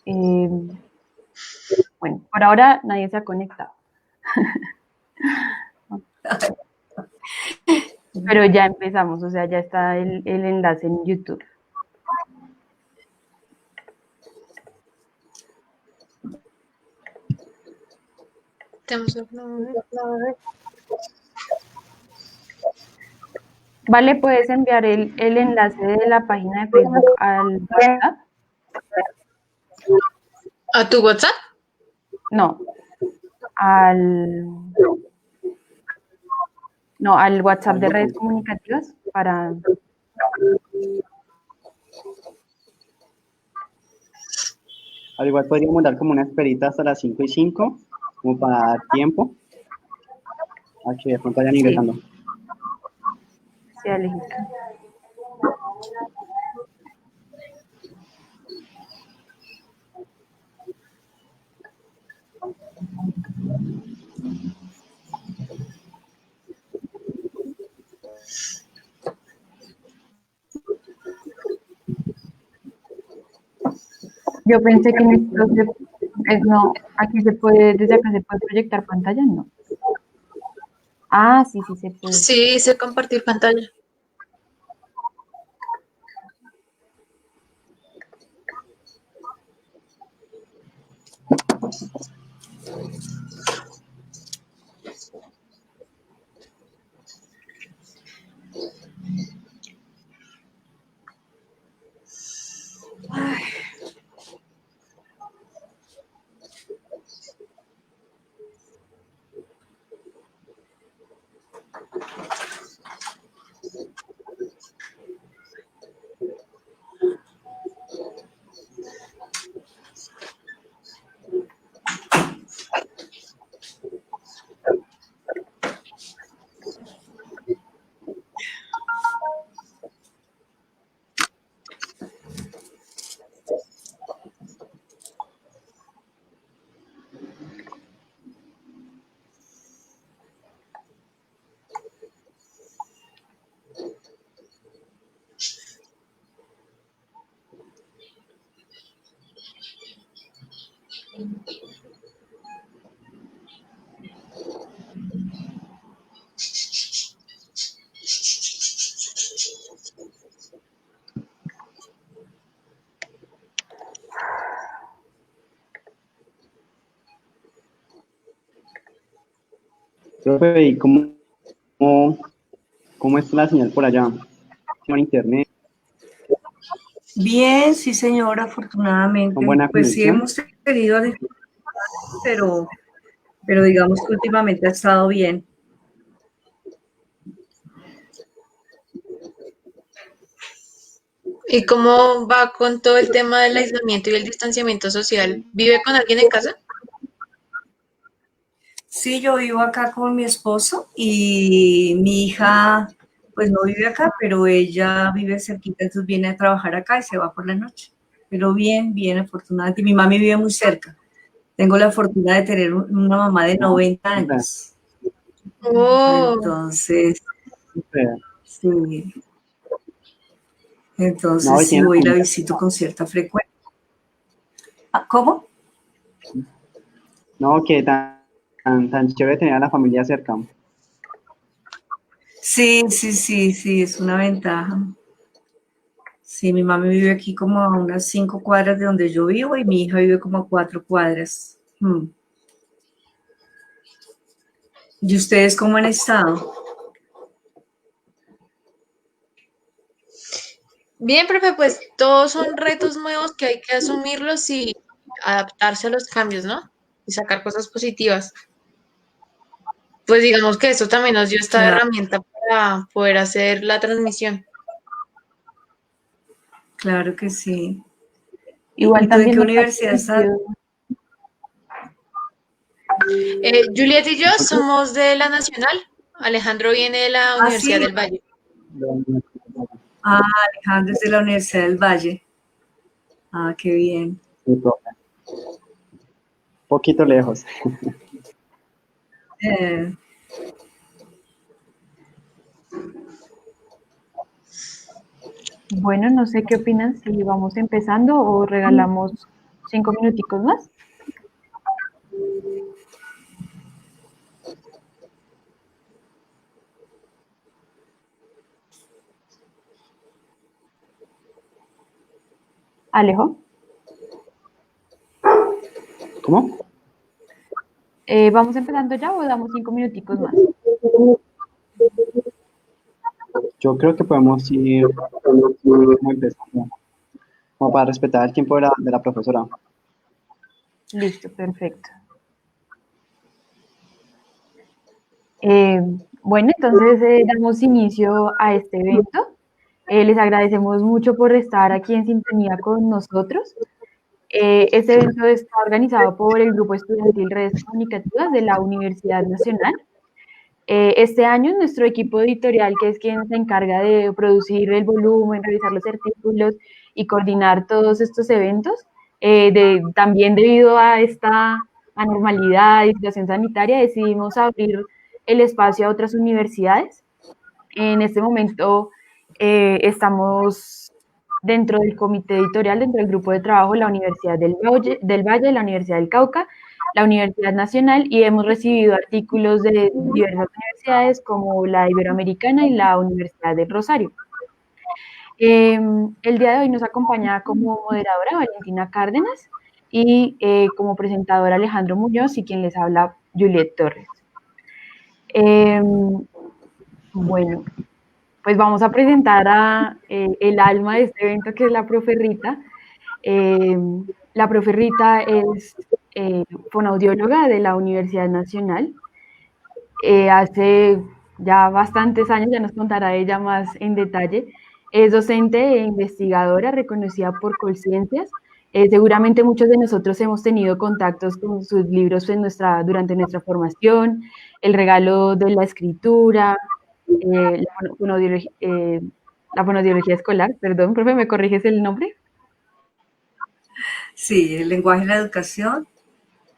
Eh, bueno, por ahora nadie se ha conectado. Pero ya empezamos, o sea, ya está el enlace en YouTube. Vale, puedes enviar el enlace de la página de Facebook al WhatsApp. ¿A tu WhatsApp? No, al WhatsApp de redes comunicativas para... Al igual podríamos dar como una esperita hasta las 5:05, como para dar tiempo a que de pronto vayan ingresando. Sí, Alejandra. Yo pensé que en esto no, aquí se puede, desde acá se puede proyectar pantalla, ¿no? Ah, sí, sí se puede. Sí, sé compartir pantalla. Ay. Profe, ¿y cómo está la señal por allá? ¿Por internet? Bien, sí, señora, afortunadamente. ¿Con buena Pues sí conexión? hemos tenido, pero digamos que últimamente ha estado bien. ¿Y cómo va con todo el tema del aislamiento y el distanciamiento social? ¿Vive con alguien en casa? Sí, yo vivo acá con mi esposo y mi hija, pues no vive acá, pero ella vive cerquita, entonces viene a trabajar acá y se va por la noche. Pero bien, bien, afortunadamente. Mi mami vive muy cerca. Tengo la fortuna de tener una mamá de 90 Súper, años. Oh, Entonces, súper. sí, No, entonces y sí tiene la voy y la familia. visito con cierta frecuencia. Ah, ¿cómo? No, que tan chévere tener a la familia cerca. Sí, sí, sí, sí, es una ventaja. Sí, mi mami vive aquí como a unas 5 cuadras de donde yo vivo y mi hija vive como a 4 cuadras. ¿Y ustedes cómo han estado? bien, profe, pues todos son retos nuevos que hay que asumirlos y adaptarse a los cambios, ¿no? Y sacar cosas positivas. Pues digamos que eso también nos dio esta Claro, herramienta para poder hacer la transmisión. claro que sí. ¿Y Igual tú en también qué nos ha universidad estás? permitido, Juliet y yo somos de la Nacional. Alejandro viene de la Ah, Universidad sí. del Valle. Ah, Alejandro es de la Universidad del Valle. Ah, qué bien. Sí, profe. Poquito lejos. Eh, bueno, no sé qué opinan, si vamos empezando o regalamos 5 minuticos más. Alejo. ¿Cómo? ¿Vamos empezando ya o damos 5 minuticos más? Yo creo que podemos ir como empezando, como para respetar el tiempo de la profesora. Listo, perfecto. Bueno, entonces damos inicio a este evento. Les agradecemos mucho por estar aquí en sintonía con nosotros. Este evento está organizado por el Grupo Estudiantil Redes Comunicativas de la Universidad Nacional. Este año nuestro equipo editorial, que es quien se encarga de producir el volumen, revisar los artículos y coordinar todos estos eventos, también debido a esta anormalidad y situación sanitaria, decidimos abrir el espacio a otras universidades. En este momento estamos dentro del comité editorial, dentro del grupo de trabajo, la Universidad del Valle, la Universidad del Cauca, la Universidad Nacional, y hemos recibido artículos de diversas universidades como la Iberoamericana y la Universidad del Rosario. El día de hoy nos acompaña como moderadora Valentina Cárdenas y como presentadora Alejandro Muñoz y quien les habla Juliet Torres. Bueno, pues vamos a presentar a el alma de este evento, que es la profe Rita. La profe Rita es fonoaudióloga de la Universidad Nacional. Hace ya bastantes años, ya nos contará ella más en detalle. Es docente e investigadora reconocida por Colciencias. Seguramente muchos de nosotros hemos tenido contactos con sus libros durante nuestra formación, El regalo de la escritura, la fonodiología escolar. Perdón, profe, ¿me corriges el nombre? Sí, el lenguaje en la educación.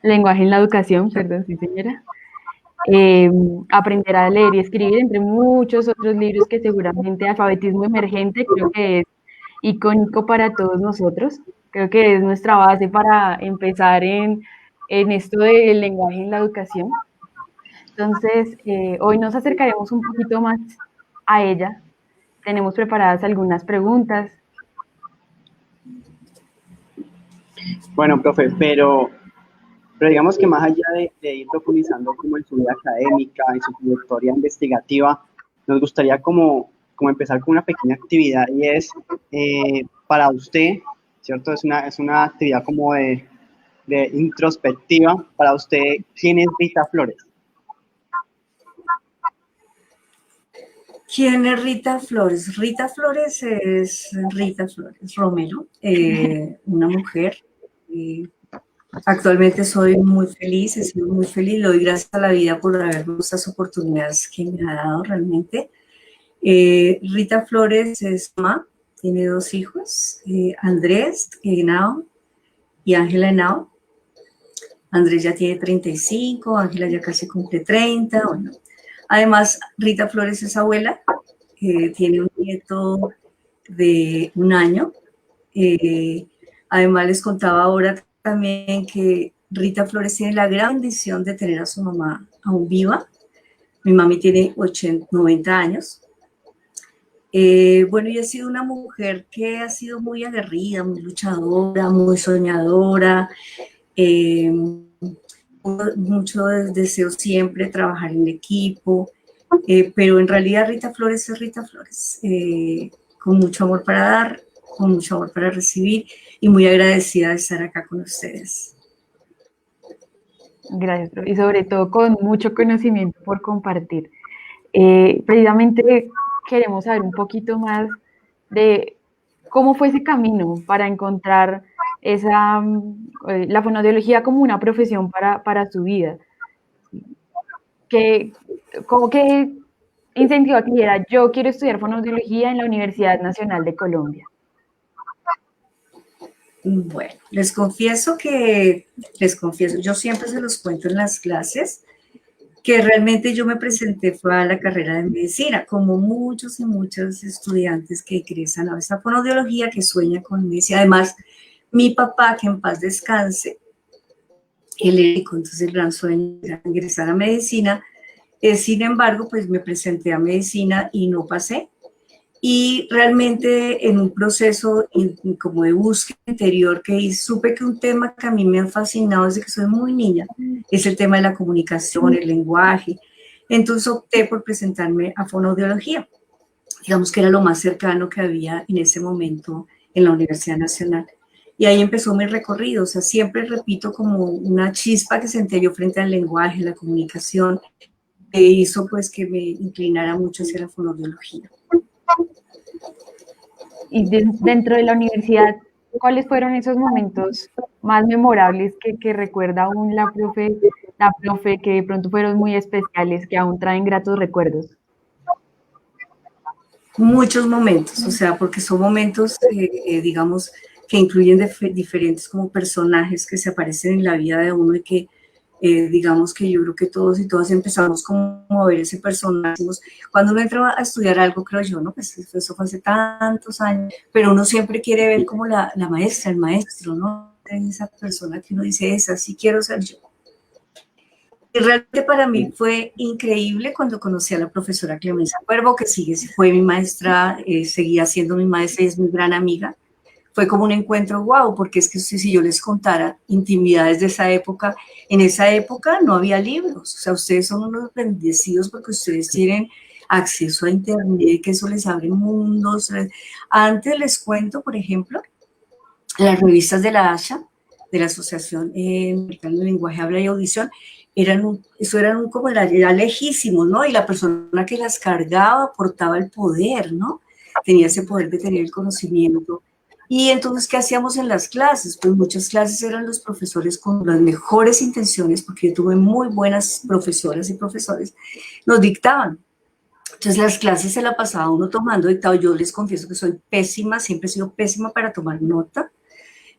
Lenguaje en la educación, perdón, sí, señora. Aprender a leer y escribir, entre muchos otros libros que seguramente Alfabetismo Emergente creo que es icónico para todos nosotros. Creo que es nuestra base para empezar en esto del lenguaje en la educación. Entonces, hoy nos acercaremos un poquito más a ella. Tenemos preparadas algunas preguntas. Bueno, profe, pero digamos que más allá de ir profundizando como en su vida académica, en su trayectoria investigativa, nos gustaría como empezar con una pequeña actividad, y es para usted, ¿cierto? Es una actividad como de introspectiva. Para usted, ¿quién es Rita Flores? ¿Quién es Rita Flores? Rita Flores es Rita Flores Romero, una mujer. Actualmente soy muy feliz, he sido muy feliz, le doy gracias a la vida por haberme estas oportunidades que me ha dado realmente. Rita Flores es mamá, tiene 2 hijos, Andrés Henao y Ángela Henao. Andrés ya tiene 35, Ángela ya casi cumple 30, bueno. Además, Rita Flores es abuela, tiene un nieto de 1 año. Además, les contaba ahora también que Rita Flores tiene la gran bendición de tener a su mamá aún viva. Mi mami tiene 90 años. Bueno, y ha sido una mujer que ha sido muy aguerrida, muy luchadora, muy soñadora. Mucho deseo siempre trabajar en equipo, pero en realidad Rita Flores es Rita Flores, con mucho amor para dar, con mucho amor para recibir, y muy agradecida de estar acá con ustedes. Gracias, profe. Y sobre todo con mucho conocimiento por compartir. Precisamente queremos saber un poquito más de cómo fue ese camino para encontrar la fonoaudiología como una profesión para su vida. ¿Cómo que incentivó a que dijera, yo quiero estudiar fonoaudiología en la Universidad Nacional de Colombia? Bueno, les confieso, yo siempre se los cuento en las clases, que realmente yo me presenté fue a la carrera de medicina, como muchos y muchas estudiantes que ingresan a esta fonoaudiología, que sueñan con medicina. Además, Mi papá, que en paz descanse, él médico, entonces el gran sueño era ingresar a medicina. Sin embargo, pues me presenté a medicina y no pasé. Y realmente en un proceso como de búsqueda interior que hice, supe que un tema que a mí me ha fascinado desde que soy muy niña es el tema de la comunicación, el lenguaje. Entonces opté por presentarme a fonoaudiología. Digamos que era lo más cercano que había en ese momento en la Universidad Nacional. Y ahí empezó mi recorrido. O sea, siempre repito como una chispa que sentí yo frente al lenguaje, la comunicación, que hizo pues que me inclinara mucho hacia la fonoaudiología. Y dentro de la universidad, ¿cuáles fueron esos momentos más memorables que recuerda aún la profe, que de pronto fueron muy especiales, que aún traen gratos recuerdos? Muchos momentos, o sea, porque son momentos, digamos, que incluyen diferentes como personajes que se aparecen en la vida de uno y que, digamos que yo creo que todos y todas empezamos como a ver ese personaje. Cuando uno entra a estudiar algo, creo yo, ¿no? Pues eso fue hace tantos años, pero uno siempre quiere ver como la maestra, el maestro, ¿no? Esa persona que uno dice, esa sí quiero ser yo. Y realmente para mí fue increíble cuando conocí a la profesora Clemencia Cuervo, que fue mi maestra, seguía siendo mi maestra y es mi gran amiga. Fue como un encuentro wow, porque es que si yo les contara intimidades de esa época, en esa época no había libros. O sea, ustedes son unos bendecidos porque ustedes tienen acceso a internet, que eso les abre mundos. Antes les cuento, por ejemplo, las revistas de la ASHA, de la Asociación Americana de Lenguaje, Habla y Audición, era lejísimos, ¿no? Y la persona que las cargaba portaba el poder, ¿no? Tenía ese poder de tener el conocimiento. Y entonces, ¿qué hacíamos en las clases? Pues muchas clases eran los profesores con las mejores intenciones, porque yo tuve muy buenas profesoras y profesores, nos dictaban. Entonces las clases se la pasaba uno tomando dictado. Yo les confieso que soy pésima, siempre he sido pésima para tomar nota.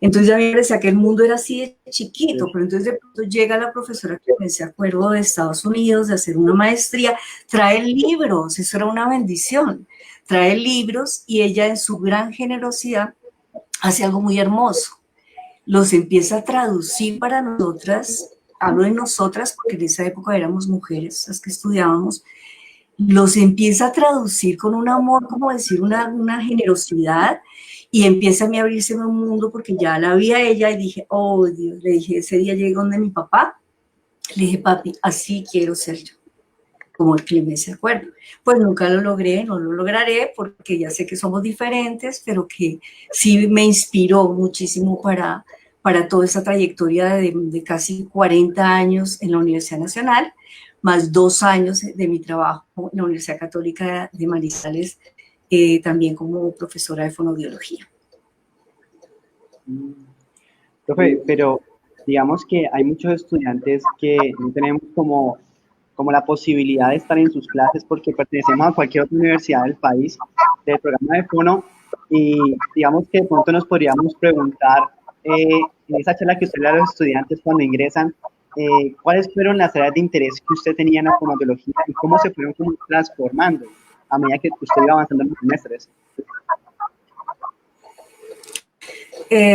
Entonces a mí me parecía que el mundo era así de chiquito, pero entonces de pronto llega la profesora que me acuerdo de Estados Unidos, de hacer una maestría, trae libros, eso era una bendición, trae libros y ella en su gran generosidad hace algo muy hermoso, los empieza a traducir para nosotras, hablo de nosotras porque en esa época éramos mujeres las que estudiábamos, los empieza a traducir con un amor, como decir, una generosidad, y empieza a mí a abrirse un mundo porque ya la vi a ella y dije, oh Dios, le dije, ese día llegué donde mi papá, le dije, papi, así quiero ser yo, como el Clemencia Cuervo. Pues nunca lo logré, no lo lograré porque ya sé que somos diferentes, pero que sí me inspiró muchísimo para toda esa trayectoria de casi 40 años en la Universidad Nacional, más 2 años de mi trabajo en la Universidad Católica de Manizales, también como profesora de fonoaudiología. Profe, pero digamos que hay muchos estudiantes que no tenemos como la posibilidad de estar en sus clases porque pertenecemos a cualquier otra universidad del país del programa de fono y digamos que de pronto nos podríamos preguntar en esa charla que usted le da a los estudiantes cuando ingresan, ¿cuáles fueron las áreas de interés que usted tenía en la fonoaudiología y cómo se fueron como transformando a medida que usted iba avanzando en los semestres?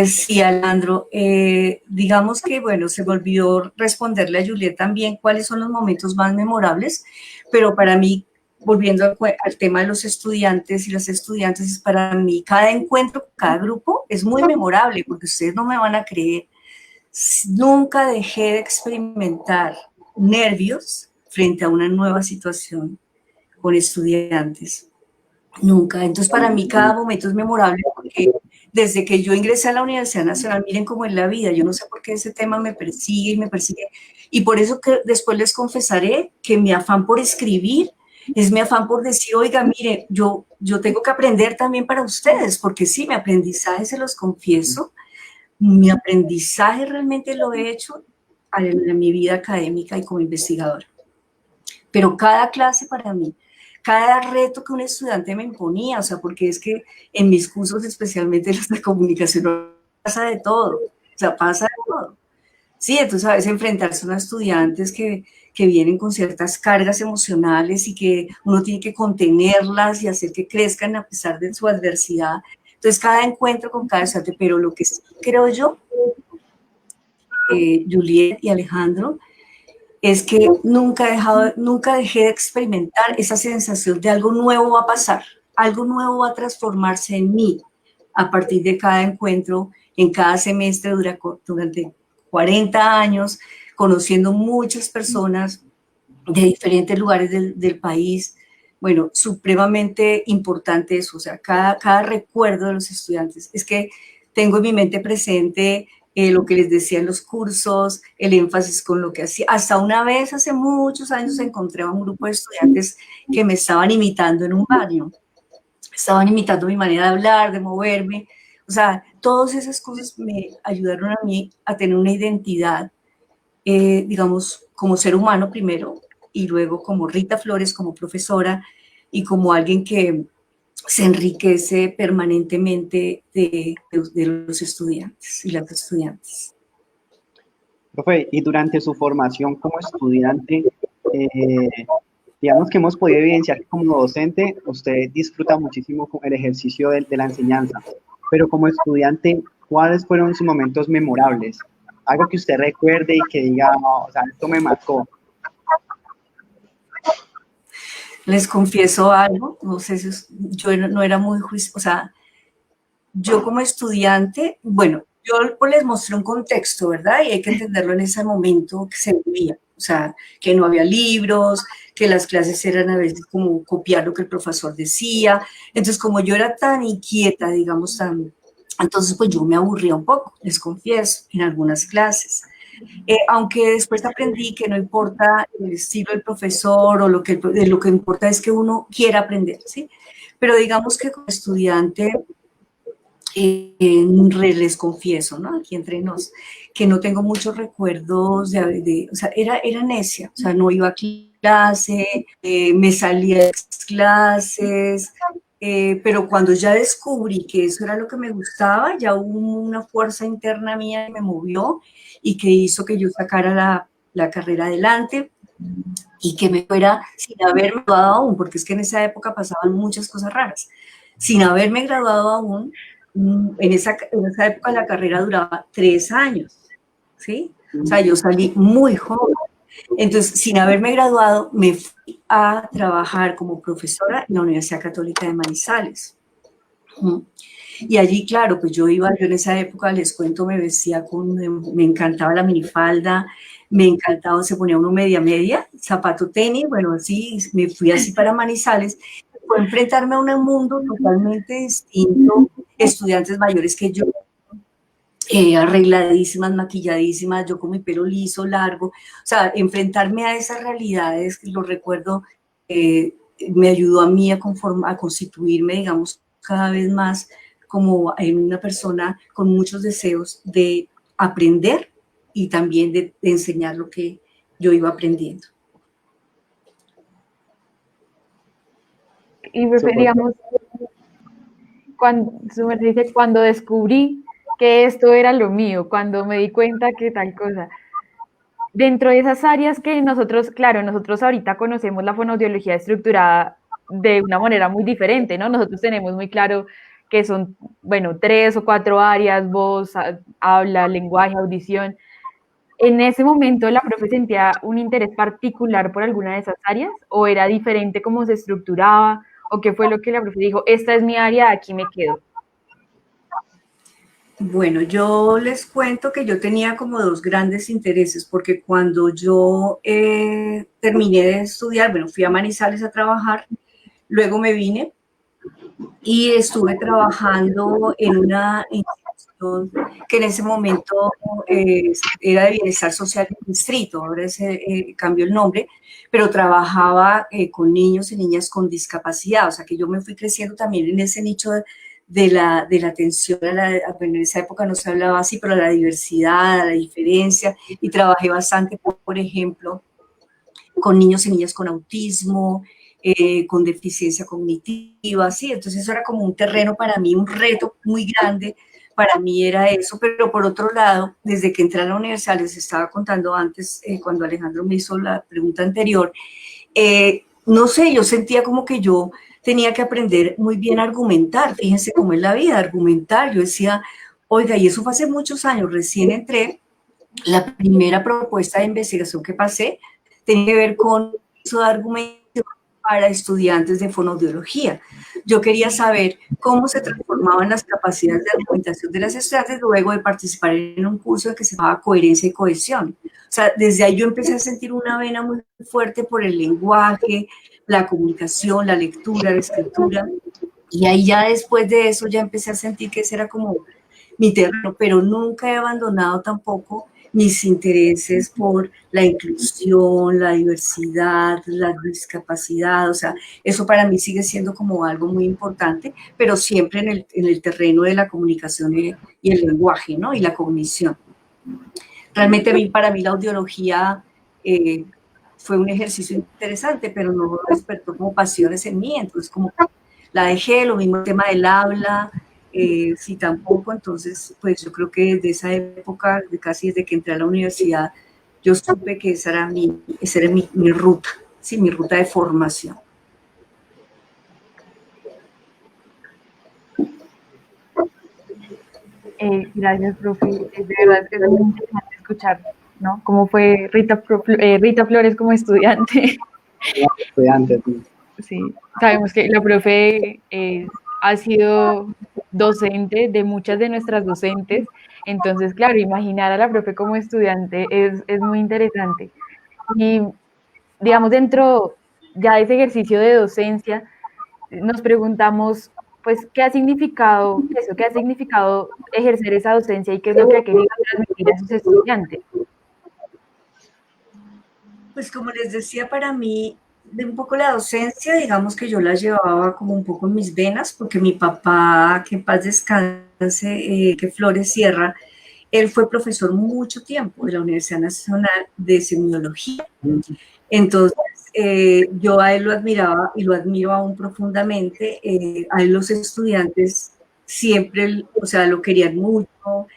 Sí, Alejandro, digamos que, bueno, se me olvidó responderle a Juliet también cuáles son los momentos más memorables, pero para mí, volviendo al tema de los estudiantes y las estudiantes, para mí cada encuentro, cada grupo es muy memorable, porque ustedes no me van a creer, nunca dejé de experimentar nervios frente a una nueva situación con estudiantes, nunca. Entonces, para mí cada momento es memorable porque desde que yo ingresé a la Universidad Nacional, miren cómo es la vida, yo no sé por qué ese tema me persigue y me persigue, y por eso que después les confesaré que mi afán por escribir es mi afán por decir, oiga, mire, yo tengo que aprender también para ustedes, porque sí, mi aprendizaje, se los confieso, mi aprendizaje realmente lo he hecho en mi vida académica y como investigadora, pero cada clase para mí, cada reto que un estudiante me imponía, o sea, porque es que en mis cursos, especialmente los de comunicación, pasa de todo, o sea, pasa de todo. Sí, entonces a veces enfrentarse a unos estudiantes que vienen con ciertas cargas emocionales y que uno tiene que contenerlas y hacer que crezcan a pesar de su adversidad, Entonces, cada encuentro con cada estudiante, pero lo que sí creo yo, Juliet y Alejandro, es que nunca dejé de experimentar esa sensación de algo nuevo va a pasar, algo nuevo va a transformarse en mí a partir de cada encuentro, en cada semestre durante 40 años, conociendo muchas personas de diferentes lugares del país. Bueno, supremamente importante eso, o sea, cada recuerdo de los estudiantes. Es que tengo en mi mente presente lo que les decía en los cursos, el énfasis con lo que hacía. Hasta una vez, hace muchos años, encontré a un grupo de estudiantes que me estaban imitando en un baño. Estaban imitando mi manera de hablar, de moverme. O sea, todas esas cosas me ayudaron a mí a tener una identidad, digamos, como ser humano primero, y luego como Rita Flores, como profesora, y como alguien que se enriquece permanentemente de los estudiantes y las estudiantes. Profe, y durante su formación como estudiante, digamos que hemos podido evidenciar que como docente usted disfruta muchísimo con el ejercicio de la enseñanza, pero como estudiante, ¿cuáles fueron sus momentos memorables? Algo que usted recuerde y que diga, no, o sea, esto me marcó. Les confieso algo, no sé si yo no era muy juiciosa, o sea, yo como estudiante, bueno, yo les mostré un contexto, ¿verdad? Y hay que entenderlo en ese momento que se vivía, o sea, que no había libros, que las clases eran a veces como copiar lo que el profesor decía. Entonces, como yo era tan inquieta, digamos, entonces pues yo me aburría un poco, les confieso, en algunas clases. Aunque después aprendí que no importa el estilo del profesor o lo que importa es que uno quiera aprender, ¿sí? Pero digamos que como estudiante, les confieso, ¿no? Aquí entre nos, que no tengo muchos recuerdos o sea, era necia, o sea, no iba a clase, me salía de clases, pero cuando ya descubrí que eso era lo que me gustaba, ya hubo una fuerza interna mía que me movió y que hizo que yo sacara la carrera adelante y que me fuera sin haberme graduado aún, porque es que en esa época pasaban muchas cosas raras. Sin haberme graduado aún, en esa época la carrera duraba 3 años, ¿sí? O sea, yo salí muy joven. Entonces, sin haberme graduado, me fui a trabajar como profesora en la Universidad Católica de Manizales. Y allí, claro, pues yo en esa época, les cuento, me vestía me encantaba la minifalda, me encantaba, se ponía uno media, zapato tenis, bueno, así, me fui así para Manizales, fue enfrentarme a un mundo totalmente distinto, estudiantes mayores que yo, arregladísimas, maquilladísimas, yo con mi pelo liso, largo, o sea, enfrentarme a esas realidades, lo recuerdo, me ayudó a mí a constituirme, digamos, cada vez más como en una persona con muchos deseos de aprender y también de enseñar lo que yo iba aprendiendo. Y digamos, cuando descubrí que esto era lo mío, cuando me di cuenta que tal cosa. Dentro de esas áreas que nosotros ahorita conocemos la fonoaudiología estructurada de una manera muy diferente, ¿no? Nosotros tenemos muy claro que son, bueno, 3 o 4 áreas, voz, habla, lenguaje, audición. ¿En ese momento la profe sentía un interés particular por alguna de esas áreas? ¿O era diferente cómo se estructuraba? ¿O qué fue lo que la profe dijo? Esta es mi área, aquí me quedo. Bueno, yo les cuento que yo tenía como 2 grandes intereses, porque cuando yo terminé de estudiar, bueno, fui a Manizales a trabajar, luego me vine y estuve trabajando en una institución que en ese momento era de Bienestar Social del Distrito, ahora cambió el nombre, pero trabajaba con niños y niñas con discapacidad, o sea que yo me fui creciendo también en ese nicho de la atención bueno, en esa época no se hablaba así, pero a la diversidad, a la diferencia, y trabajé bastante, por ejemplo, con niños y niñas con autismo, con deficiencia cognitiva, ¿sí? Entonces eso era como un terreno para mí, un reto muy grande, para mí era eso, pero por otro lado, desde que entré a la universidad, les estaba contando antes, cuando Alejandro me hizo la pregunta anterior, no sé, yo sentía como que yo tenía que aprender muy bien a argumentar. Fíjense cómo es la vida, argumentar. Yo decía, oiga, y eso fue hace muchos años, recién entré. La primera propuesta de investigación que pasé tenía que ver con eso de argumentación para estudiantes de fonoaudiología. Yo quería saber cómo se transformaban las capacidades de argumentación de las estudiantes luego de participar en un curso que se llamaba Coherencia y Cohesión. O sea, desde ahí yo empecé a sentir una vena muy fuerte por el lenguaje, la comunicación, la lectura, la escritura. Y ahí ya después de eso ya empecé a sentir que ese era como mi terreno, pero nunca he abandonado tampoco mis intereses por la inclusión, la diversidad, la discapacidad, o sea, eso para mí sigue siendo como algo muy importante, pero siempre en el terreno de la comunicación y el lenguaje, ¿no? Y la cognición. Realmente para mí la audiología fue un ejercicio interesante, pero no despertó como pasiones en mí, entonces como la dejé, lo mismo el tema del habla, sí, tampoco. Entonces, pues yo creo que desde esa época, casi desde que entré a la universidad, yo supe que esa era mi ruta, sí, mi ruta de formación. Gracias, profe. De verdad es muy interesante escuchar, ¿no? Cómo fue Rita Flores como estudiante. Estudiantes. Sí, sabemos que la profe ha sido docente de muchas de nuestras docentes, entonces, claro, imaginar a la profe como estudiante es muy interesante. Y, digamos, dentro ya de ese ejercicio de docencia, nos preguntamos, pues, ¿qué ha significado eso? ¿Qué ha significado ejercer esa docencia y qué es lo que ha querido transmitir a sus estudiantes? Pues como les decía, para mí, de un poco la docencia, digamos que yo la llevaba como un poco en mis venas, porque mi papá, que en paz descanse, que Flores Sierra, él fue profesor mucho tiempo de la Universidad Nacional de Semiología. Entonces, yo a él lo admiraba y lo admiro aún profundamente. A él los estudiantes siempre, o sea, lo querían mucho,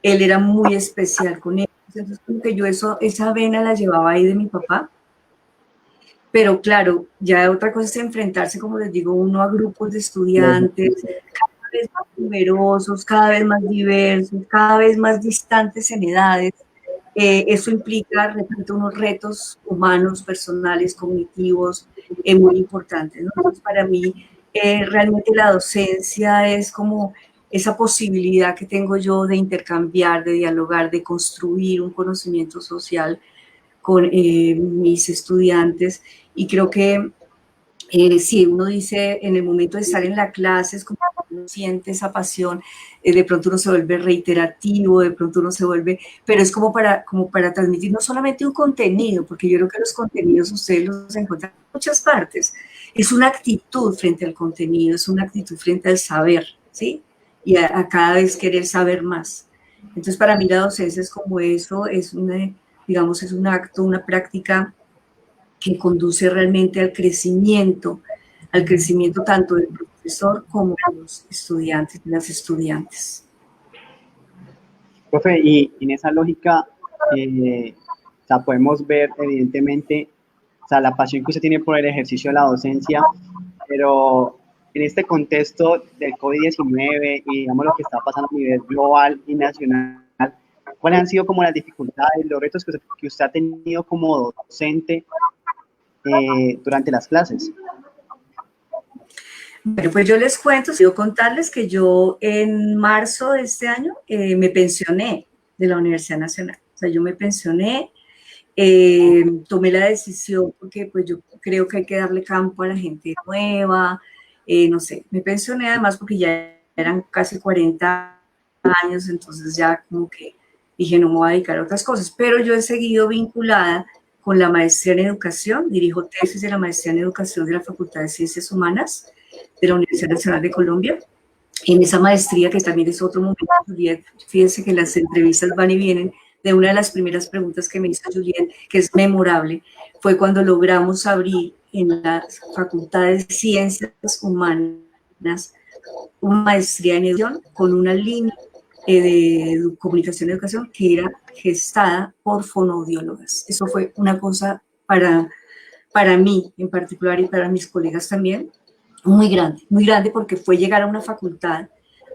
él era muy especial con ellos. Entonces, como que yo esa vena la llevaba ahí de mi papá. Pero claro, ya otra cosa es enfrentarse, como les digo, uno a grupos de estudiantes cada vez más numerosos, cada vez más diversos, cada vez más distantes en edades. Eso implica, repito, unos retos humanos, personales, cognitivos, muy importantes, ¿no? Entonces, para mí, realmente la docencia es como esa posibilidad que tengo yo de intercambiar, de dialogar, de construir un conocimiento social con mis estudiantes. Y creo que si uno dice en el momento de estar en la clase, es como uno siente esa pasión, de pronto uno se vuelve reiterativo, de pronto uno se vuelve, pero es como para transmitir no solamente un contenido, porque yo creo que los contenidos ustedes los encuentran en muchas partes, es una actitud frente al contenido, es una actitud frente al saber, ¿sí? Y a cada vez querer saber más. Entonces, para mí la docencia es como eso, digamos, es un acto, una práctica que conduce realmente al crecimiento tanto del profesor como de los estudiantes, de las estudiantes. Profe, y en esa lógica, o sea, podemos ver evidentemente, o sea, la pasión que usted tiene por el ejercicio de la docencia, pero en este contexto del COVID-19 y digamos lo que está pasando a nivel global y nacional, ¿cuáles han sido como las dificultades, los retos que usted ha tenido como docente durante las clases? Bueno, pues yo les cuento, quiero contarles que yo en marzo de este año me pensioné de la Universidad Nacional. O sea, yo me pensioné, tomé la decisión porque pues yo creo que hay que darle campo a la gente nueva, no sé, me pensioné además porque ya eran casi 40 años, entonces ya como que dije no me voy a dedicar a otras cosas, pero yo he seguido vinculada con la maestría en educación, dirijo tesis de la maestría en educación de la Facultad de Ciencias Humanas de la Universidad Nacional de Colombia. En esa maestría, que también es otro momento, Juliet, fíjense que las entrevistas van y vienen, de una de las primeras preguntas que me hizo Juliet, que es memorable, fue cuando logramos abrir en la Facultad de Ciencias Humanas una maestría en educación con una línea de comunicación y educación que era gestada por fonoaudiólogas. Eso fue una cosa para mí en particular y para mis colegas también, muy grande porque fue llegar a una facultad,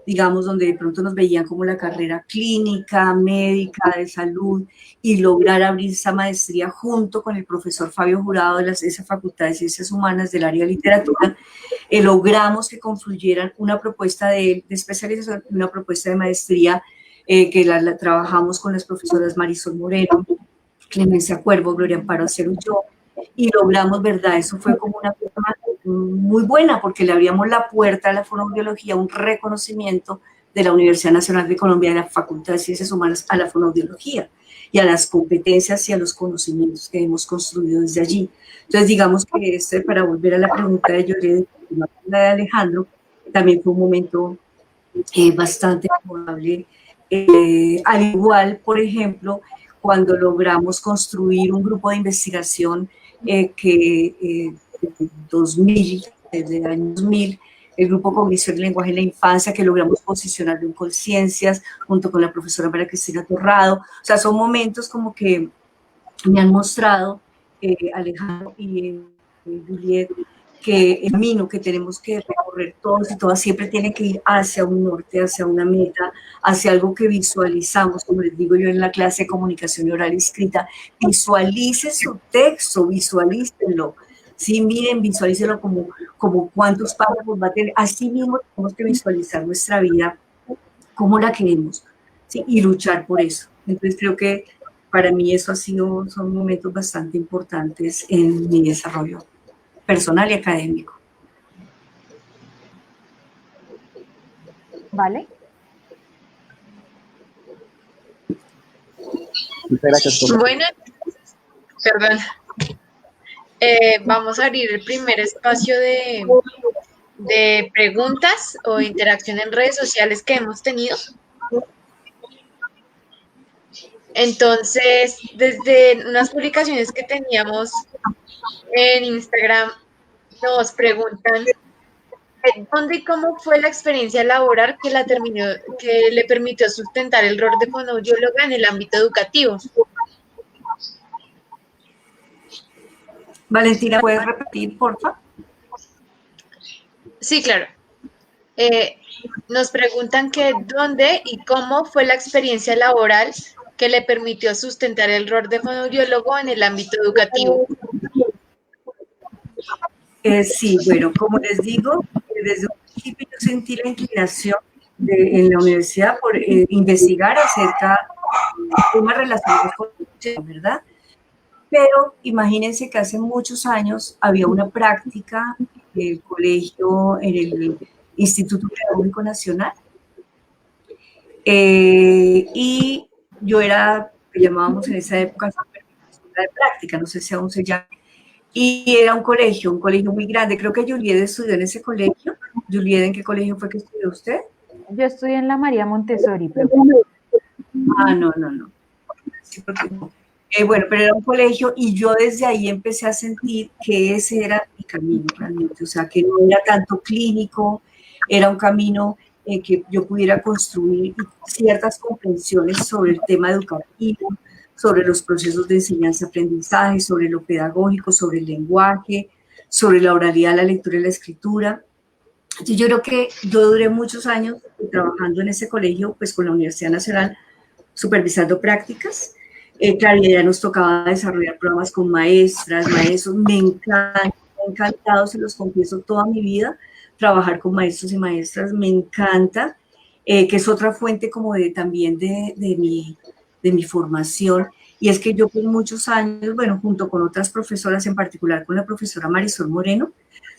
digamos, donde de pronto nos veían como la carrera clínica, médica, de salud, y lograr abrir esa maestría junto con el profesor Fabio Jurado de esa Facultad de Ciencias Humanas del área de literatura, logramos que confluyeran una propuesta de especialización y una propuesta de maestría que la trabajamos con las profesoras Marisol Moreno, Clemencia Cuervo, Gloria Amparo Acero y yo, y logramos, ¿verdad? Eso fue como una forma muy buena porque le abríamos la puerta a la fonoaudiología, un reconocimiento de la Universidad Nacional de Colombia, de la Facultad de Ciencias Humanas a la fonoaudiología y a las competencias y a los conocimientos que hemos construido desde allí. Entonces, digamos que para volver a la pregunta de Yolanda, de Alejandro, también fue un momento bastante memorable. Al igual, por ejemplo, cuando logramos construir un grupo de investigación que 2000, desde el año 2000, el grupo Cognición y Lenguaje en la Infancia, que logramos posicionar en Conciencias, junto con la profesora María Cristina Torrado. O sea, son momentos como que me han mostrado, Alejandro y Juliet, que el camino que tenemos que recorrer todos y todas siempre tiene que ir hacia un norte, hacia una meta, hacia algo que visualizamos, como les digo yo en la clase de comunicación oral y escrita. Visualice su texto, visualícenlo. Sí, miren, visualícenlo como cuántos párrafos va a tener. Así mismo tenemos que visualizar nuestra vida, cómo la queremos, ¿sí? Y luchar por eso. Entonces creo que para mí eso son momentos bastante importantes en mi desarrollo personal y académico. ¿Vale? Muchas gracias, profe. Bueno, perdón. Vamos a abrir el primer espacio de preguntas o interacción en redes sociales que hemos tenido. Entonces, desde unas publicaciones que teníamos en Instagram, nos preguntan ¿dónde y cómo fue la experiencia laboral que le permitió sustentar el rol de fonoaudióloga en el ámbito educativo? Valentina, ¿puedes repetir, por favor? Sí, claro. Nos preguntan que dónde y cómo fue la experiencia laboral que le permitió sustentar el rol de fonoaudiólogo en el ámbito educativo. Sí, bueno, como les digo, desde un principio yo sentí la inclinación en la universidad por investigar acerca de temas relacionados con la educación, ¿verdad? Pero imagínense que hace muchos años había una práctica en el colegio, en el Instituto Pedagógico Nacional, y yo era, que llamábamos en esa época, de práctica, no sé si aún se llama, y era un colegio muy grande. Creo que Juliet estudió en ese colegio. Juliet, ¿en qué colegio fue que estudió usted? Yo estudié en la María Montessori, pero... No. Sí, porque no. Bueno, pero era un colegio y yo desde ahí empecé a sentir que ese era mi camino realmente, o sea, que no era tanto clínico, era un camino que yo pudiera construir ciertas comprensiones sobre el tema educativo, sobre los procesos de enseñanza-aprendizaje, sobre lo pedagógico, sobre el lenguaje, sobre la oralidad, la lectura y la escritura. Entonces yo creo que yo duré muchos años trabajando en ese colegio, pues con la Universidad Nacional, supervisando prácticas. Claro, ya nos tocaba desarrollar programas con maestras, maestros. Me ha encantado, se los confieso, toda mi vida, trabajar con maestros y maestras. Me encanta, que es otra fuente como también de mi formación. Y es que yo por muchos años, bueno, junto con otras profesoras, en particular con la profesora Marisol Moreno,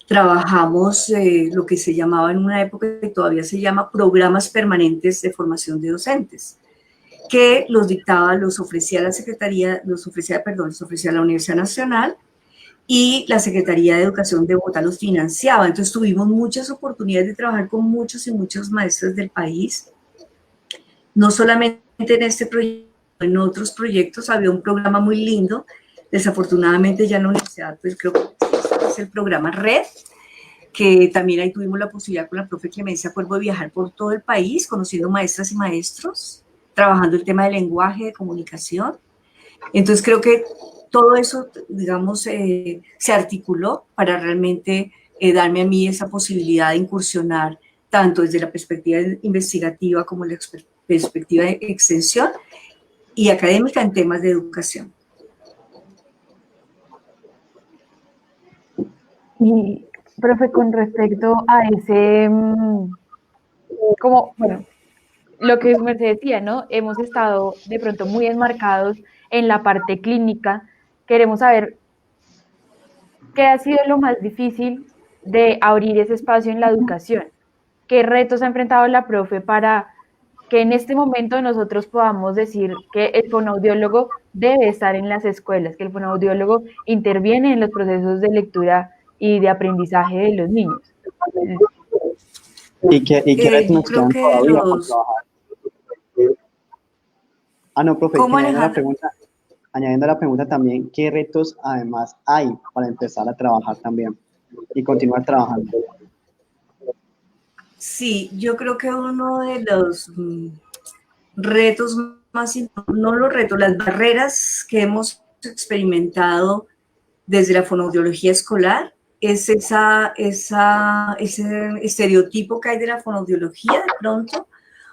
trabajamos lo que se llamaba en una época que todavía se llama programas permanentes de formación de docentes, que los dictaba, los ofrecía la Secretaría, los ofrecía la Universidad Nacional, y la Secretaría de Educación de Bogotá los financiaba. Entonces tuvimos muchas oportunidades de trabajar con muchos y muchos maestros del país, no solamente en este proyecto, en otros proyectos. Había un programa muy lindo, desafortunadamente ya en la universidad, pues creo que es el programa Red, que también ahí tuvimos la posibilidad con la profe Clemencia Cuervo de viajar por todo el país, conociendo maestras y maestros, trabajando el tema de lenguaje, de comunicación. Entonces creo que todo eso, digamos, se articuló para realmente darme a mí esa posibilidad de incursionar tanto desde la perspectiva investigativa como la perspectiva de extensión y académica en temas de educación. Y, profe, con respecto a ese, como, bueno, lo que Mercedes decía, ¿no? Hemos estado de pronto muy enmarcados en la parte clínica. Queremos saber qué ha sido lo más difícil de abrir ese espacio en la educación. ¿Qué retos ha enfrentado la profe para que en este momento nosotros podamos decir que el fonoaudiólogo debe estar en las escuelas, que el fonoaudiólogo interviene en los procesos de lectura y de aprendizaje de los niños? ¿Y qué retos nos quedan todavía por trabajar? No, profe, ¿Cómo, añadiendo la pregunta también, ¿qué retos además hay para empezar a trabajar también y continuar trabajando? Sí, yo creo que uno de los retos más importantes, no los retos, las barreras que hemos experimentado desde la fonoaudiología escolar es ese estereotipo que hay de la fonoaudiología de pronto,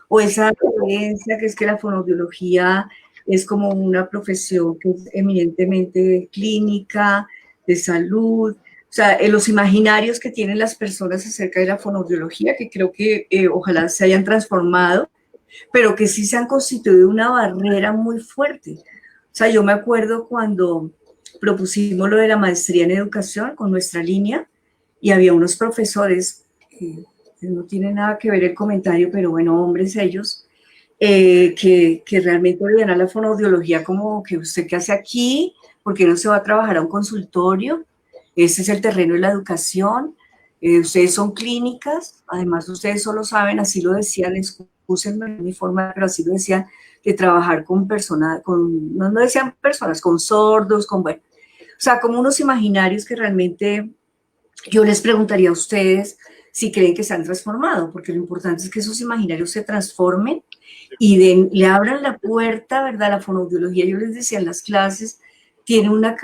o esa creencia que es que la fonoaudiología es como una profesión que es eminentemente clínica, de salud. O sea, los imaginarios que tienen las personas acerca de la fonoaudiología, que creo que ojalá se hayan transformado, pero que sí se han constituido una barrera muy fuerte. O sea, yo me acuerdo cuando propusimos lo de la maestría en educación con nuestra línea y había unos profesores, no tiene nada que ver el comentario, pero bueno, hombres ellos, que realmente veían a la fonoaudiología como que usted qué hace aquí, ¿por qué no se va a trabajar a un consultorio? Ese es el terreno de la educación, ustedes son clínicas, además ustedes solo saben, así lo decían, excúsenme mi forma, pero así lo decían, de trabajar con personas, no decían personas, con sordos, con, bueno, o sea, como unos imaginarios que realmente yo les preguntaría a ustedes si creen que se han transformado, porque lo importante es que esos imaginarios se transformen y le abran la puerta, ¿verdad? La fonoaudiología, yo les decía en las clases, tiene una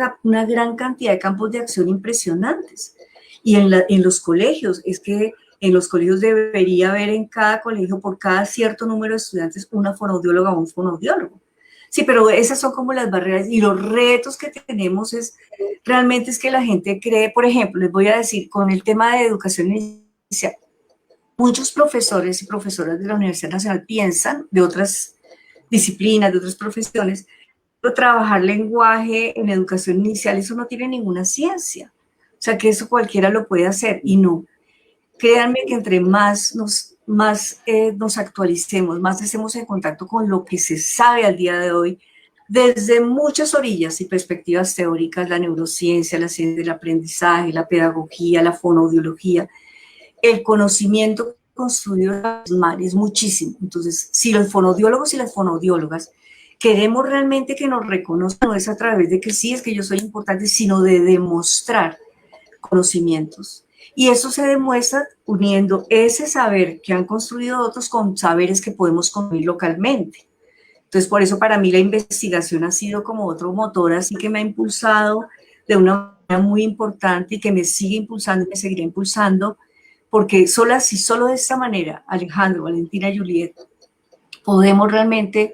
gran cantidad de campos de acción impresionantes. Y en los colegios, es que en los colegios debería haber en cada colegio, por cada cierto número de estudiantes, una fonoaudióloga o un fonoaudiólogo. Sí, pero esas son como las barreras y los retos que tenemos realmente es que la gente cree, por ejemplo, les voy a decir, con el tema de educación inicial, muchos profesores y profesoras de la Universidad Nacional piensan, de otras disciplinas, de otras profesiones, pero trabajar lenguaje en educación inicial, eso no tiene ninguna ciencia. O sea, que eso cualquiera lo puede hacer y no. Créanme que entre más nos actualicemos, más estemos en contacto con lo que se sabe al día de hoy, desde muchas orillas y perspectivas teóricas, la neurociencia, la ciencia del aprendizaje, la pedagogía, la fonoaudiología, el conocimiento construido es muchísimo. Entonces, si los fonoaudiólogos y las fonoaudiólogas queremos realmente que nos reconozcan, no es a través de que sí, es que yo soy importante, sino de demostrar conocimientos. Y eso se demuestra uniendo ese saber que han construido otros con saberes que podemos construir localmente. Entonces, por eso para mí la investigación ha sido como otro motor, así que me ha impulsado de una manera muy importante y que me sigue impulsando y me seguirá impulsando, porque solo de esta manera, Alejandro, Valentina y Juliet, podemos realmente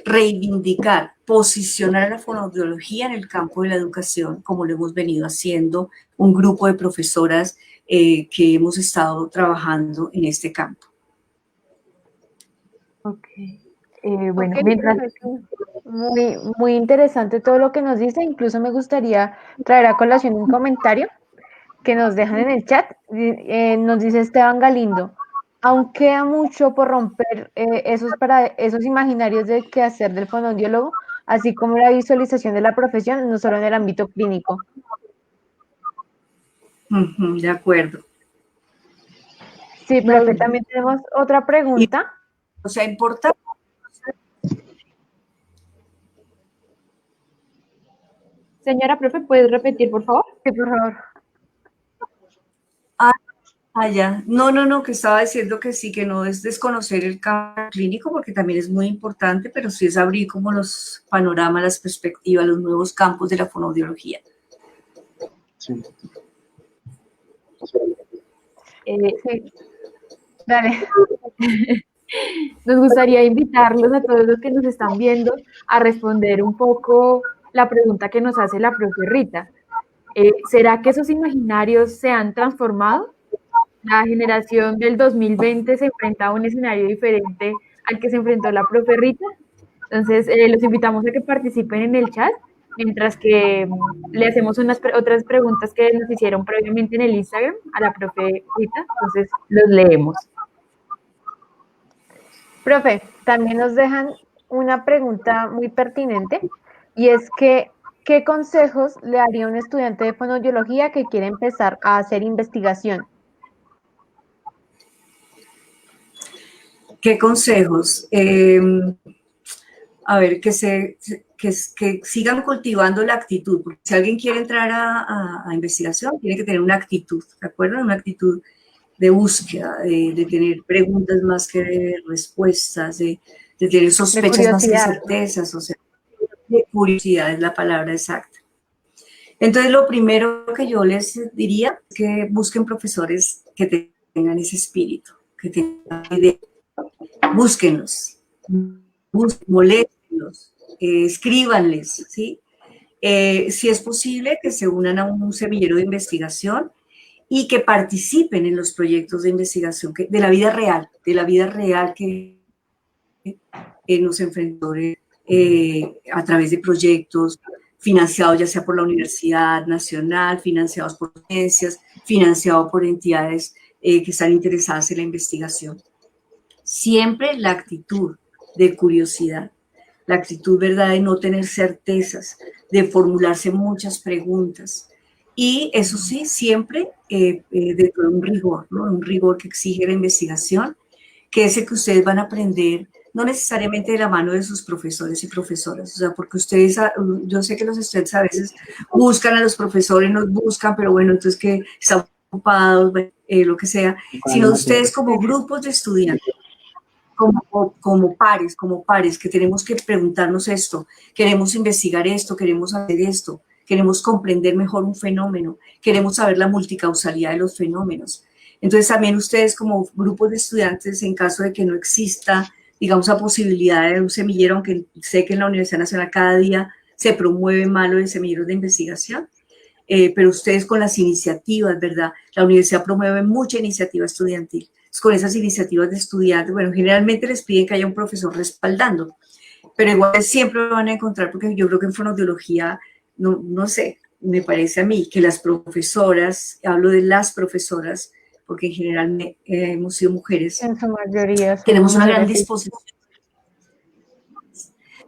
reivindicar, posicionar a la fonoaudiología en el campo de la educación, como lo hemos venido haciendo un grupo de profesoras que hemos estado trabajando en este campo. Ok. Bueno, Okay, mientras... muy, muy interesante todo lo que nos dice. Incluso me gustaría traer a colación un comentario que nos dejan en el chat. Nos dice Esteban Galindo, aún queda mucho por romper esos imaginarios de qué hacer del fonoaudiólogo, así como la visualización de la profesión, no solo en el ámbito clínico. De acuerdo. Sí, profe, también tenemos otra pregunta. O sea, importa. Señora profe, ¿puedes repetir, por favor? Sí, por favor. Ya. No, que estaba diciendo que sí, que no es desconocer el campo clínico, porque también es muy importante, pero sí es abrir como los panoramas, las perspectivas, los nuevos campos de la fonoaudiología. Sí. Sí. Dale. Nos gustaría invitarlos a todos los que nos están viendo a responder un poco la pregunta que nos hace la profe Rita. ¿Será que esos imaginarios se han transformado? La generación del 2020 se enfrenta a un escenario diferente al que se enfrentó la profe Rita. Entonces, los invitamos a que participen en el chat, mientras que le hacemos otras preguntas que nos hicieron previamente en el Instagram a la profe Rita. Entonces, los leemos. Profe, también nos dejan una pregunta muy pertinente y es que, ¿qué consejos le daría un estudiante de fonoaudiología que quiere empezar a hacer investigación? ¿Qué consejos? A ver, que sigan cultivando la actitud. Porque si alguien quiere entrar a investigación, tiene que tener una actitud, ¿de acuerdo? Una actitud de búsqueda, de tener preguntas más que respuestas, de tener sospechas más que certezas, o sea, de curiosidad es la palabra exacta. Entonces, lo primero que yo les diría es que busquen profesores que tengan ese espíritu, que tengan idea. Búsquenlos, moléstenlos, escríbanles, ¿sí? Si es posible, que se unan a un semillero de investigación y que participen en los proyectos de investigación de la vida real que nos enfrentó a través de proyectos financiados ya sea por la Universidad Nacional, financiados por ciencias, financiados por entidades que están interesadas en la investigación. Siempre la actitud de curiosidad, la actitud, ¿verdad?, de no tener certezas, de formularse muchas preguntas. Y eso sí, siempre dentro de un rigor, ¿no? Un rigor que exige la investigación, que es el que ustedes van a aprender, no necesariamente de la mano de sus profesores y profesoras, o sea, porque ustedes, yo sé que los estudiantes a veces buscan a los profesores, nos buscan, pero bueno, entonces que están ocupados, lo que sea, sino ustedes como grupos de estudiantes, como pares, que tenemos que preguntarnos esto, queremos investigar esto, queremos hacer esto, queremos comprender mejor un fenómeno, queremos saber la multicausalidad de los fenómenos. Entonces también ustedes como grupos de estudiantes, en caso de que no exista, digamos, la posibilidad de un semillero, aunque sé que en la Universidad Nacional cada día se promueve más lo de semilleros de investigación, pero ustedes con las iniciativas, ¿verdad? La universidad promueve mucha iniciativa estudiantil. Con esas iniciativas de estudiantes, bueno, generalmente les piden que haya un profesor respaldando, pero igual siempre lo van a encontrar, porque yo creo que en fonoaudiología, no sé, me parece a mí que las profesoras, hablo de las profesoras, porque en general hemos sido mujeres, En su mayoría tenemos una gran disposición.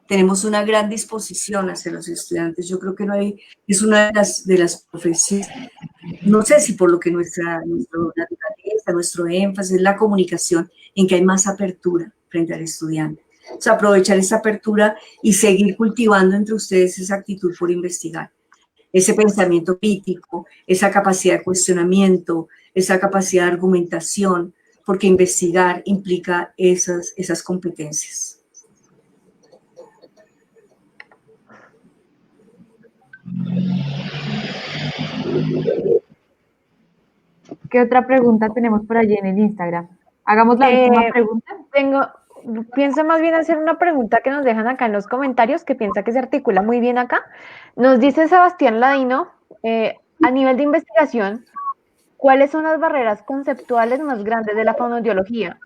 Tenemos una gran disposición hacia los estudiantes. Yo creo que no hay, es una de las profesiones, no sé si por lo que nuestra naturaleza, nuestro énfasis es la comunicación, en que hay más apertura frente al estudiante. O sea, aprovechar esa apertura y seguir cultivando entre ustedes esa actitud por investigar, ese pensamiento crítico, esa capacidad de cuestionamiento, esa capacidad de argumentación, porque investigar implica esas competencias. ¿Qué otra pregunta tenemos por allí en el Instagram? Hagamos la última pregunta. Pienso más bien hacer una pregunta que nos dejan acá en los comentarios, que piensa que se articula muy bien acá. Nos dice Sebastián Ladino, a nivel de investigación, ¿cuáles son las barreras conceptuales más grandes de la fonoaudiología?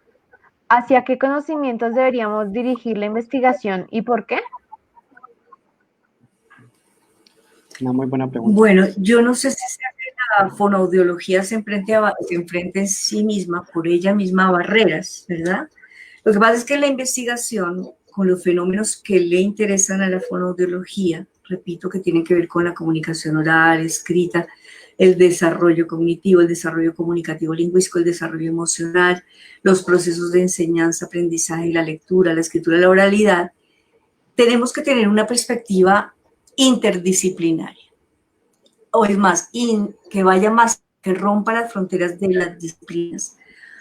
¿Hacia qué conocimientos deberíamos dirigir la investigación y por qué? Una muy buena pregunta. Bueno, yo no sé si la fonoaudiología se enfrenta en sí misma, por ella misma, a barreras, ¿verdad? Lo que pasa es que la investigación, con los fenómenos que le interesan a la fonoaudiología, repito, que tienen que ver con la comunicación oral, escrita, el desarrollo cognitivo, el desarrollo comunicativo lingüístico, el desarrollo emocional, los procesos de enseñanza, aprendizaje, la lectura, la escritura, la oralidad, tenemos que tener una perspectiva interdisciplinaria. O es más, que vaya más, que rompa las fronteras de las disciplinas.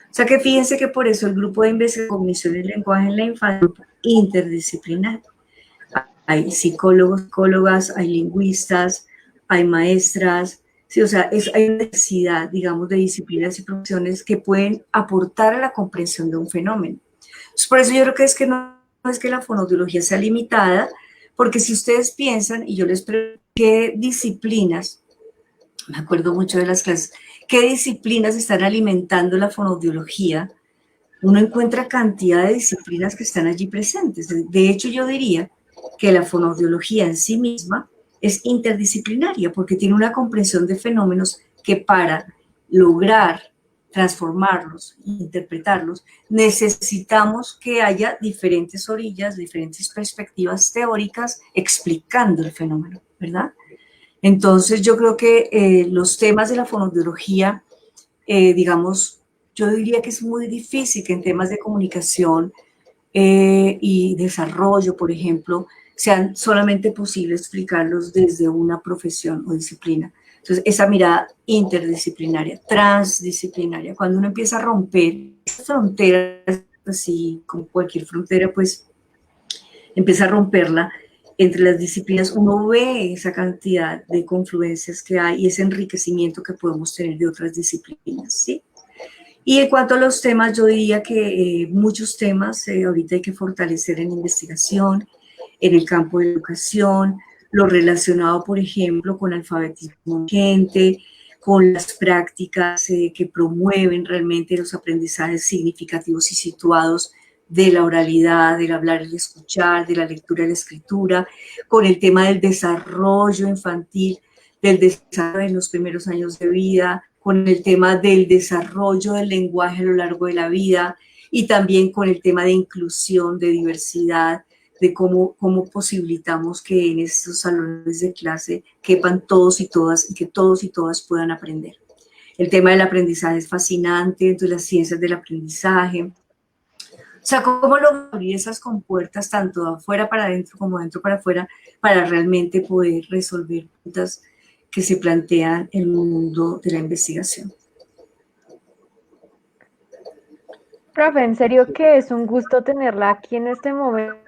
O sea que fíjense que por eso el grupo de investigación cognición y lenguaje en la infancia es interdisciplinar. Hay psicólogos, psicólogas, hay lingüistas, hay maestras, Sí, o sea, hay una necesidad, digamos, de disciplinas y profesiones que pueden aportar a la comprensión de un fenómeno. Entonces, por eso yo creo que no es que la fonoaudiología sea limitada, porque si ustedes piensan, y yo les pregunto, ¿qué disciplinas, me acuerdo mucho de las clases, qué disciplinas están alimentando la fonoaudiología? Uno encuentra cantidad de disciplinas que están allí presentes. De hecho, yo diría que la fonoaudiología en sí misma es interdisciplinaria porque tiene una comprensión de fenómenos que para lograr transformarlos, interpretarlos, necesitamos que haya diferentes orillas, diferentes perspectivas teóricas explicando el fenómeno, ¿verdad? Entonces yo creo que los temas de la fonoaudiología, digamos, yo diría que es muy difícil que en temas de comunicación y desarrollo, por ejemplo, sean solamente posible explicarlos desde una profesión o disciplina. Entonces, esa mirada interdisciplinaria, transdisciplinaria, cuando uno empieza a romper fronteras, así como cualquier frontera, pues empieza a romperla entre las disciplinas, uno ve esa cantidad de confluencias que hay y ese enriquecimiento que podemos tener de otras disciplinas, ¿sí? Y en cuanto a los temas, yo diría que muchos temas ahorita hay que fortalecer en investigación, en el campo de educación, lo relacionado, por ejemplo, con alfabetismo gente, con las prácticas que promueven realmente los aprendizajes significativos y situados de la oralidad, del hablar y escuchar, de la lectura y la escritura, con el tema del desarrollo infantil, del desarrollo en los primeros años de vida, con el tema del desarrollo del lenguaje a lo largo de la vida y también con el tema de inclusión, de diversidad, de cómo posibilitamos que en estos salones de clase quepan todos y todas y que todos y todas puedan aprender. El tema del aprendizaje es fascinante, entonces las ciencias del aprendizaje. O sea, cómo lograr abrir esas compuertas tanto de afuera para adentro como de adentro para afuera para realmente poder resolver preguntas que se plantean en el mundo de la investigación. Profe, en serio que es un gusto tenerla aquí en este momento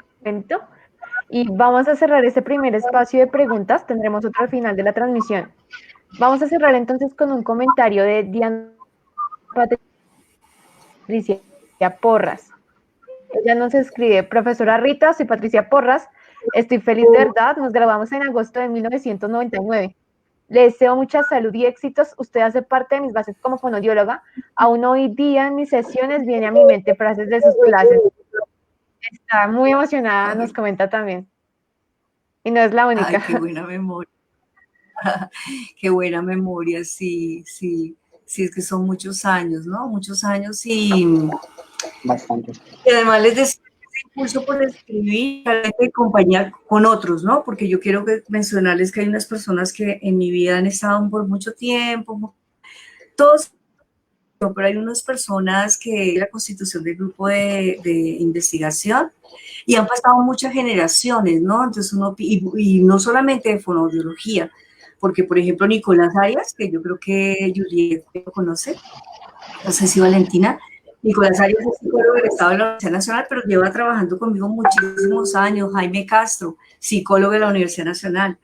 y vamos a cerrar este primer espacio de preguntas, tendremos otro al final de la transmisión. Vamos a cerrar entonces con un comentario de Diana Patricia Porras. Ella nos escribe: profesora Rita, soy Patricia Porras, estoy feliz de verdad, nos graduamos en agosto de 1999. Le deseo mucha salud y éxitos, usted hace parte de mis bases como fonoaudióloga, aún hoy día en mis sesiones viene a mi mente frases de sus clases. Está muy emocionada, nos comenta también. Y no es la única. Ay, qué buena memoria. Qué buena memoria, sí, sí. Sí, es que son muchos años, ¿no? Muchos años y... Bastante. Y además les decía ese impulso por escribir en compañía con otros, ¿no? Porque yo quiero mencionarles que hay unas personas que en mi vida han estado por mucho tiempo, todos, pero hay unas personas que la constitución del grupo de investigación y han pasado muchas generaciones, ¿no? Entonces uno, y no solamente de fonoaudiología, porque por ejemplo Nicolás Arias, que yo creo que Juliet lo conoce, no sé si Valentina, Nicolás Arias es psicólogo del Estado de la Universidad Nacional, pero lleva trabajando conmigo muchísimos años. Jaime Castro, psicólogo de la Universidad Nacional.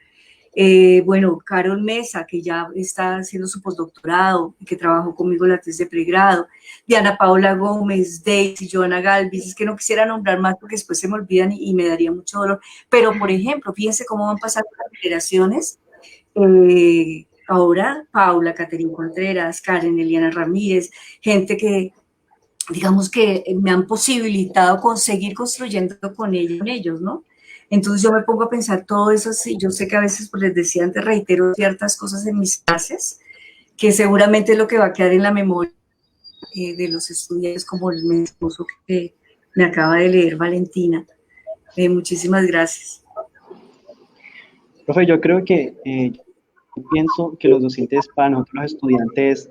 Bueno, Carol Mesa, que ya está haciendo su postdoctorado y que trabajó conmigo en la tesis de pregrado. Diana Paola Gómez, Daisy, Joana Galvis. Es que no quisiera nombrar más porque después se me olvidan y me daría mucho dolor. Pero, por ejemplo, fíjense cómo van pasando las generaciones. Ahora, Paula, Caterina Contreras, Karen Eliana Ramírez, gente que digamos que me han posibilitado conseguir construyendo con ellos, ¿no? Entonces yo me pongo a pensar todo eso, sí, yo sé que a veces, pues les decía antes, reitero ciertas cosas en mis clases, que seguramente es lo que va a quedar en la memoria de los estudiantes, como el esposo que me acaba de leer, Valentina. Muchísimas gracias. Profe, yo creo que pienso que los docentes para nosotros los estudiantes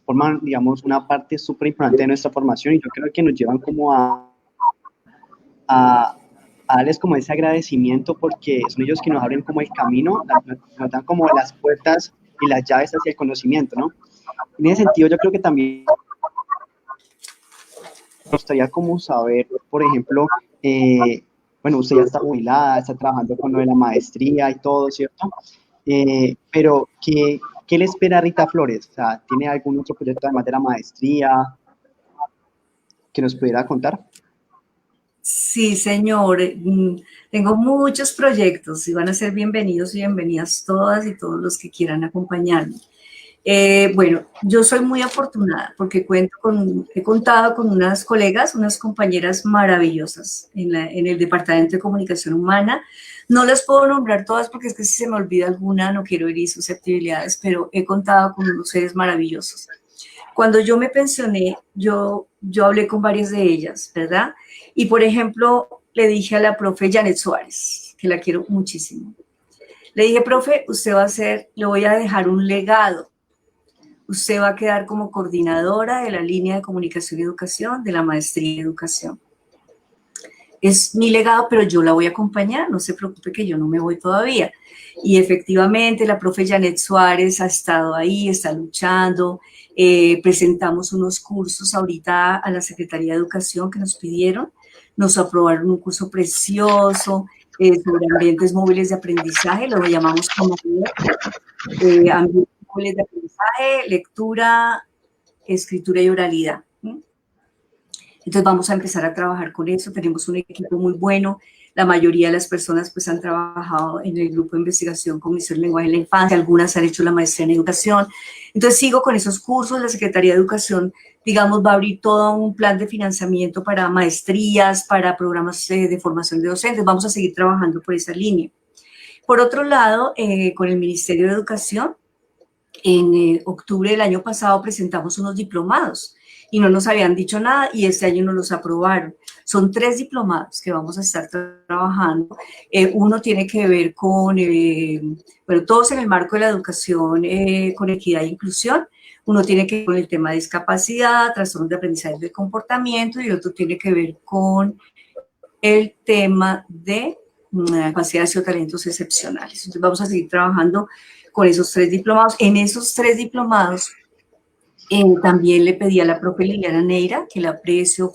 forman, digamos, una parte súper importante de nuestra formación y yo creo que nos llevan como a darles como ese agradecimiento porque son ellos que nos abren como el camino, nos dan como las puertas y las llaves hacia el conocimiento, ¿no? En ese sentido yo creo que también me gustaría como saber, por ejemplo, bueno, usted ya está jubilada, está trabajando con lo de la maestría y todo, ¿cierto? Pero ¿qué ¿qué le espera a Rita Flores? O sea, ¿tiene algún otro proyecto además de la maestría que nos pudiera contar? Sí, señor. Tengo muchos proyectos y van a ser bienvenidos y bienvenidas todas y todos los que quieran acompañarme. Bueno, yo soy muy afortunada porque he contado con unas colegas, unas compañeras maravillosas en el Departamento de Comunicación Humana. No las puedo nombrar todas porque es que si se me olvida alguna no quiero herir susceptibilidades, pero he contado con unos seres maravillosos. Cuando yo me pensioné, yo hablé con varias de ellas, ¿verdad? Y, por ejemplo, le dije a la profe Janet Suárez, que la quiero muchísimo. Le dije, profe, le voy a dejar un legado. Usted va a quedar como coordinadora de la línea de comunicación y educación de la maestría en educación. Es mi legado, pero yo la voy a acompañar, no se preocupe que yo no me voy todavía. Y efectivamente la profe Janet Suárez ha estado ahí, está luchando. Presentamos unos cursos ahorita a la Secretaría de Educación que nos pidieron. Nos aprobaron un curso precioso sobre ambientes móviles de aprendizaje, lo llamamos como ambientes móviles de aprendizaje, lectura, escritura y oralidad. Entonces vamos a empezar a trabajar con eso, tenemos un equipo muy bueno, la mayoría de las personas pues han trabajado en el grupo de investigación Cognición y Lenguaje en la Infancia, algunas han hecho la maestría en educación, entonces sigo con esos cursos, la Secretaría de Educación, digamos, va a abrir todo un plan de financiamiento para maestrías, para programas de formación de docentes, vamos a seguir trabajando por esa línea. Por otro lado, con el Ministerio de Educación, en octubre del año pasado presentamos unos diplomados, y no nos habían dicho nada y este año nos los aprobaron. Son 3 diplomados que vamos a estar trabajando. Uno tiene que ver con, bueno, todos en el marco de la educación con equidad e inclusión. Uno tiene que ver con el tema de discapacidad, trastornos de aprendizaje del comportamiento y otro tiene que ver con el tema de capacidades o talentos excepcionales. Entonces vamos a seguir trabajando con esos 3 diplomados. En esos 3 diplomados también le pedí a la profe Liliana Neira, que la aprecio,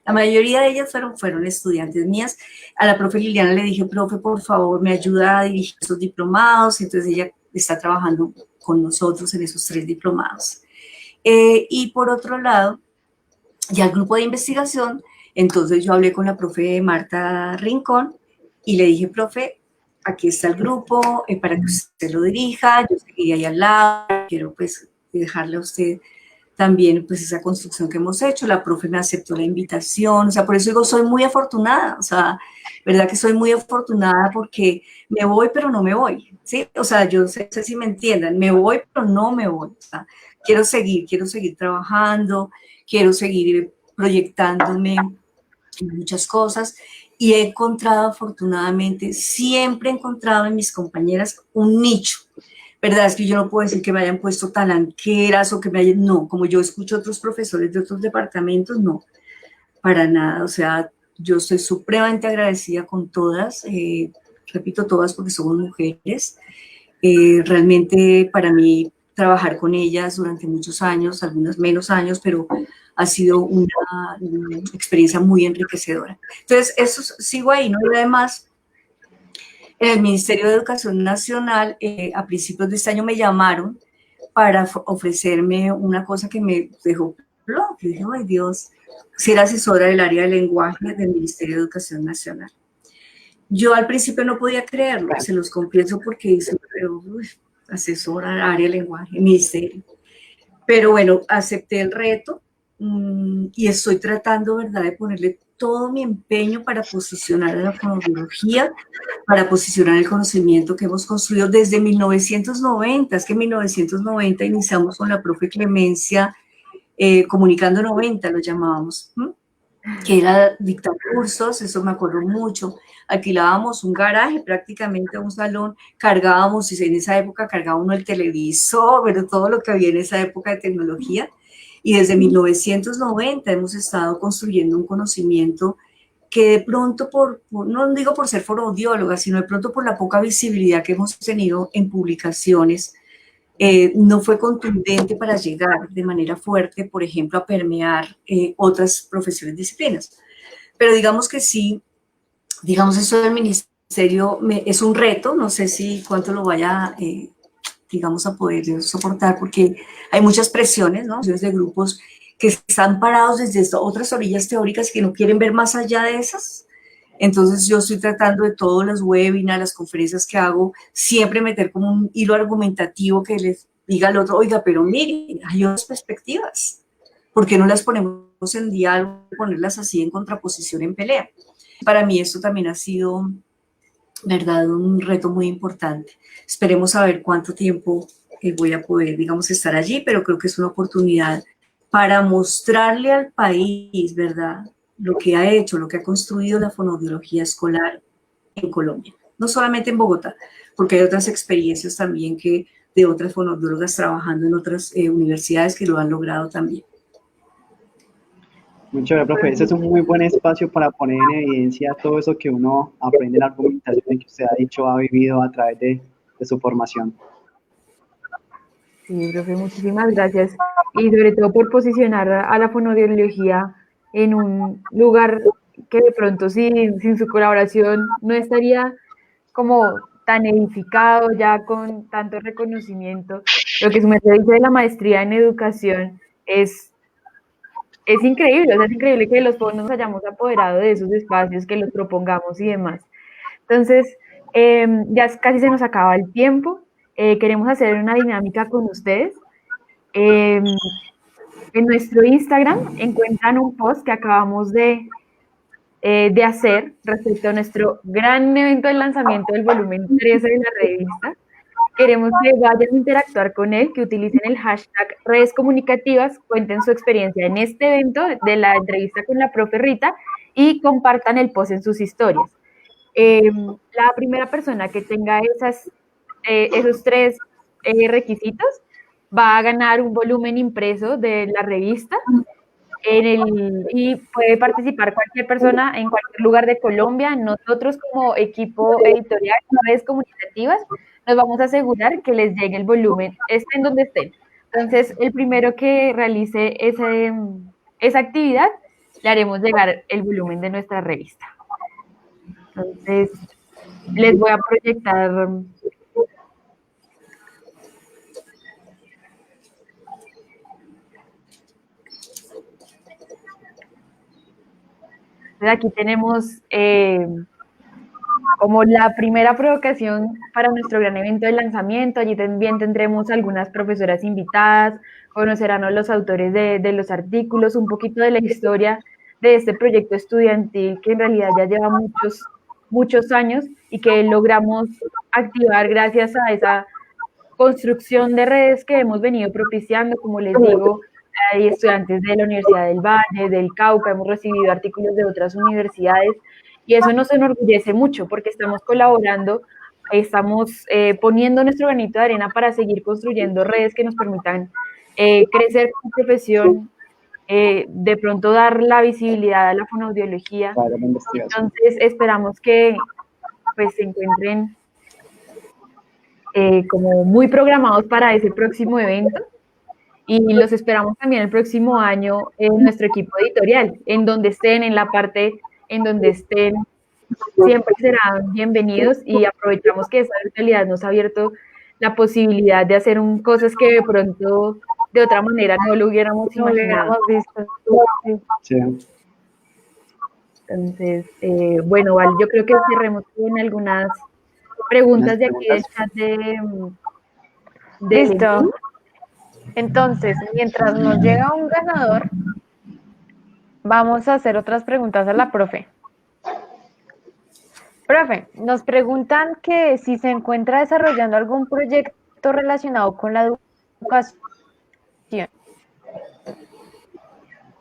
la mayoría de ellas fueron estudiantes mías. A la profe Liliana le dije, profe, por favor, me ayuda a dirigir esos diplomados. Entonces ella está trabajando con nosotros en esos 3 diplomados. Y por otro lado, ya el grupo de investigación, entonces yo hablé con la profe Marta Rincón y le dije, profe, aquí está el grupo para que usted lo dirija, yo seguiría ahí al lado, quiero pues dejarle a usted también pues esa construcción que hemos hecho. La profe me aceptó la invitación, o sea, por eso digo, soy muy afortunada, o sea, verdad que soy muy afortunada porque me voy pero no me voy, ¿sí? O sea, yo sé si me entiendan, me voy pero no me voy, o sea, quiero seguir trabajando, quiero seguir proyectándome en muchas cosas y he encontrado afortunadamente, siempre he encontrado en mis compañeras un nicho. ¿Verdad? Es que yo no puedo decir que me hayan puesto talanqueras o que me hayan, no, como yo escucho a otros profesores de otros departamentos, no, para nada, o sea, yo estoy supremamente agradecida con todas, repito todas porque somos mujeres, realmente para mí trabajar con ellas durante muchos años, algunas menos años, pero ha sido una experiencia muy enriquecedora. Entonces, eso sigo ahí, ¿no? Y además, en el Ministerio de Educación Nacional, a principios de este año me llamaron para ofrecerme una cosa que me dejó loca. Yo dije, ay Dios, ser asesora del área de lenguaje del Ministerio de Educación Nacional. Yo al principio no podía creerlo, se los confieso porque hice, asesora del área de lenguaje, ministerio. Pero bueno, acepté el reto y estoy tratando, ¿verdad?, de ponerle todo mi empeño para posicionar a la fonología, para posicionar el conocimiento que hemos construido desde 1990. Es que en 1990 iniciamos con la profe Clemencia, Comunicando 90 lo llamábamos, que era dictar cursos, eso me acuerdo mucho. Alquilábamos un garaje, prácticamente un salón, cargábamos, y en esa época cargaba uno el televisor, pero todo lo que había en esa época de tecnología. Y desde 1990 hemos estado construyendo un conocimiento que de pronto, no digo por ser fonoaudióloga, sino de pronto por la poca visibilidad que hemos tenido en publicaciones, no fue contundente para llegar de manera fuerte, por ejemplo, a permear otras profesiones, disciplinas. Pero digamos que sí, digamos eso del ministerio es un reto, no sé si cuánto lo vaya digamos, a poder soportar, porque hay muchas presiones, ¿no? Desde grupos que están parados desde otras orillas teóricas que no quieren ver más allá de esas. Entonces yo estoy tratando de todos los webinars, las conferencias que hago, siempre meter como un hilo argumentativo que les diga al otro, oiga, pero miren, hay otras perspectivas. ¿Por qué no las ponemos en diálogo, ponerlas así en contraposición, en pelea? Para mí esto también ha sido, verdad, un reto muy importante. Esperemos a ver cuánto tiempo voy a poder, digamos, estar allí, pero creo que es una oportunidad para mostrarle al país, ¿verdad?, lo que ha hecho, lo que ha construido la fonoaudiología escolar en Colombia. No solamente en Bogotá, porque hay otras experiencias también que de otras fonoaudiólogas trabajando en otras universidades que lo han logrado también. Muy chévere, profe. Ese es un muy buen espacio para poner en evidencia todo eso que uno aprende en la argumentación y que usted ha dicho, ha vivido a través de su formación. Sí, profe, muchísimas gracias. Y sobre todo por posicionar a la fonoaudiología en un lugar que de pronto sin su colaboración no estaría como tan edificado, ya con tanto reconocimiento. Lo que su merced dice de la maestría en educación es increíble, o sea, es increíble que los jóvenes nos hayamos apoderado de esos espacios, que los propongamos y demás. Entonces, ya casi se nos acaba el tiempo. Queremos hacer una dinámica con ustedes. En nuestro Instagram encuentran un post que acabamos de hacer respecto a nuestro gran evento de lanzamiento del volumen 13 de la revista. Queremos que vayan a interactuar con él, que utilicen el hashtag redes comunicativas, cuenten su experiencia en este evento de la entrevista con la profe Rita y compartan el post en sus historias. La primera persona que tenga esos tres requisitos va a ganar un volumen impreso de la revista y puede participar cualquier persona en cualquier lugar de Colombia. Nosotros como equipo editorial, redes comunicativas, nos vamos a asegurar que les llegue el volumen, estén donde estén. Entonces, el primero que realice esa actividad, le haremos llegar el volumen de nuestra revista. Entonces, les voy a proyectar aquí tenemos como la primera provocación para nuestro gran evento de lanzamiento. Allí también tendremos algunas profesoras invitadas, conocerán a los autores de los artículos, un poquito de la historia de este proyecto estudiantil que en realidad ya lleva muchos años y que logramos activar gracias a esa construcción de redes que hemos venido propiciando. Como les digo, hay estudiantes de la Universidad del Valle, del Cauca, hemos recibido artículos de otras universidades y eso nos enorgullece mucho porque estamos colaborando, estamos poniendo nuestro granito de arena para seguir construyendo redes que nos permitan crecer como profesión, de pronto dar la visibilidad a la fonoaudiología. Entonces esperamos que pues se encuentren como muy programados para ese próximo evento y los esperamos también el próximo año en nuestro equipo editorial, en donde estén, en la parte en donde estén, siempre serán bienvenidos y aprovechamos que esta realidad nos ha abierto la posibilidad de hacer cosas que de pronto de otra manera no lo hubiéramos imaginado. Sí. Entonces, bueno, Val, yo creo que cerremos con algunas preguntas de aquí del chat de Listo. Entonces, mientras nos llega un ganador, vamos a hacer otras preguntas a la profe. Profe, nos preguntan que si se encuentra desarrollando algún proyecto relacionado con la educación.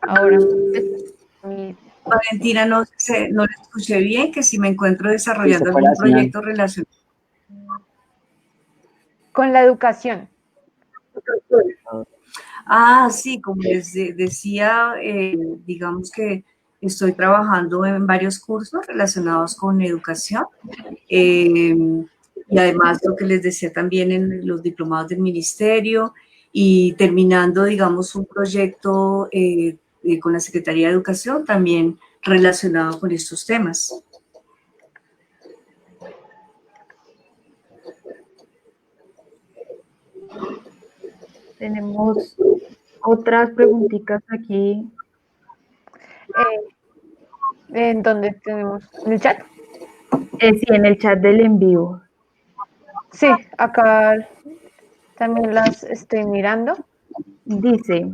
Ahora, Valentina, no le escuché bien, que si me encuentro desarrollando algún proyecto relacionado con la educación. Ah, sí, como les decía, digamos que estoy trabajando en varios cursos relacionados con educación y además lo que les decía también en los diplomados del ministerio y terminando, digamos, un proyecto con la Secretaría de Educación también relacionado con estos temas. Tenemos otras preguntitas aquí. ¿En dónde tenemos? ¿En el chat? Sí, en el chat del en vivo. Sí, acá también las estoy mirando. Dice,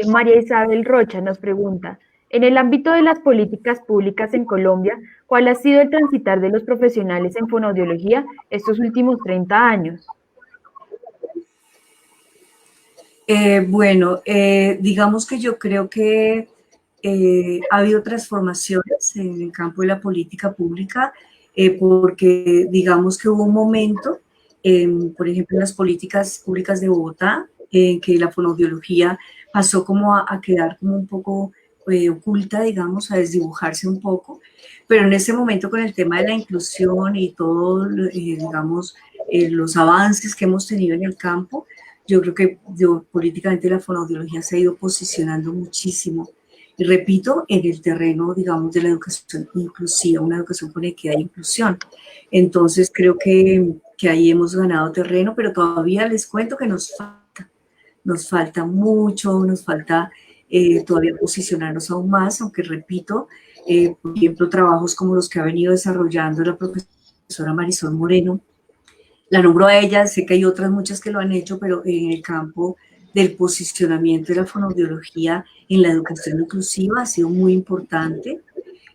María Isabel Rocha nos pregunta, en el ámbito de las políticas públicas en Colombia, ¿cuál ha sido el transitar de los profesionales en fonoaudiología estos últimos 30 años? Bueno, digamos que yo creo que ha habido transformaciones en el campo de la política pública, porque digamos que hubo un momento, por ejemplo, en las políticas públicas de Bogotá, en que la fonoaudiología pasó como a quedar como un poco oculta, digamos, a desdibujarse un poco, pero en ese momento con el tema de la inclusión y todo, digamos, los avances que hemos tenido en el campo, yo creo que políticamente la fonoaudiología se ha ido posicionando muchísimo. Y repito, en el terreno, digamos, de la educación inclusiva, una educación con equidad e inclusión. Entonces, creo que ahí hemos ganado terreno, pero todavía les cuento que nos falta mucho, nos falta todavía posicionarnos aún más, aunque repito, por ejemplo, trabajos como los que ha venido desarrollando la profesora Marisol Moreno, la nombro a ella, sé que hay otras muchas que lo han hecho, pero en el campo del posicionamiento de la fonoaudiología en la educación inclusiva ha sido muy importante.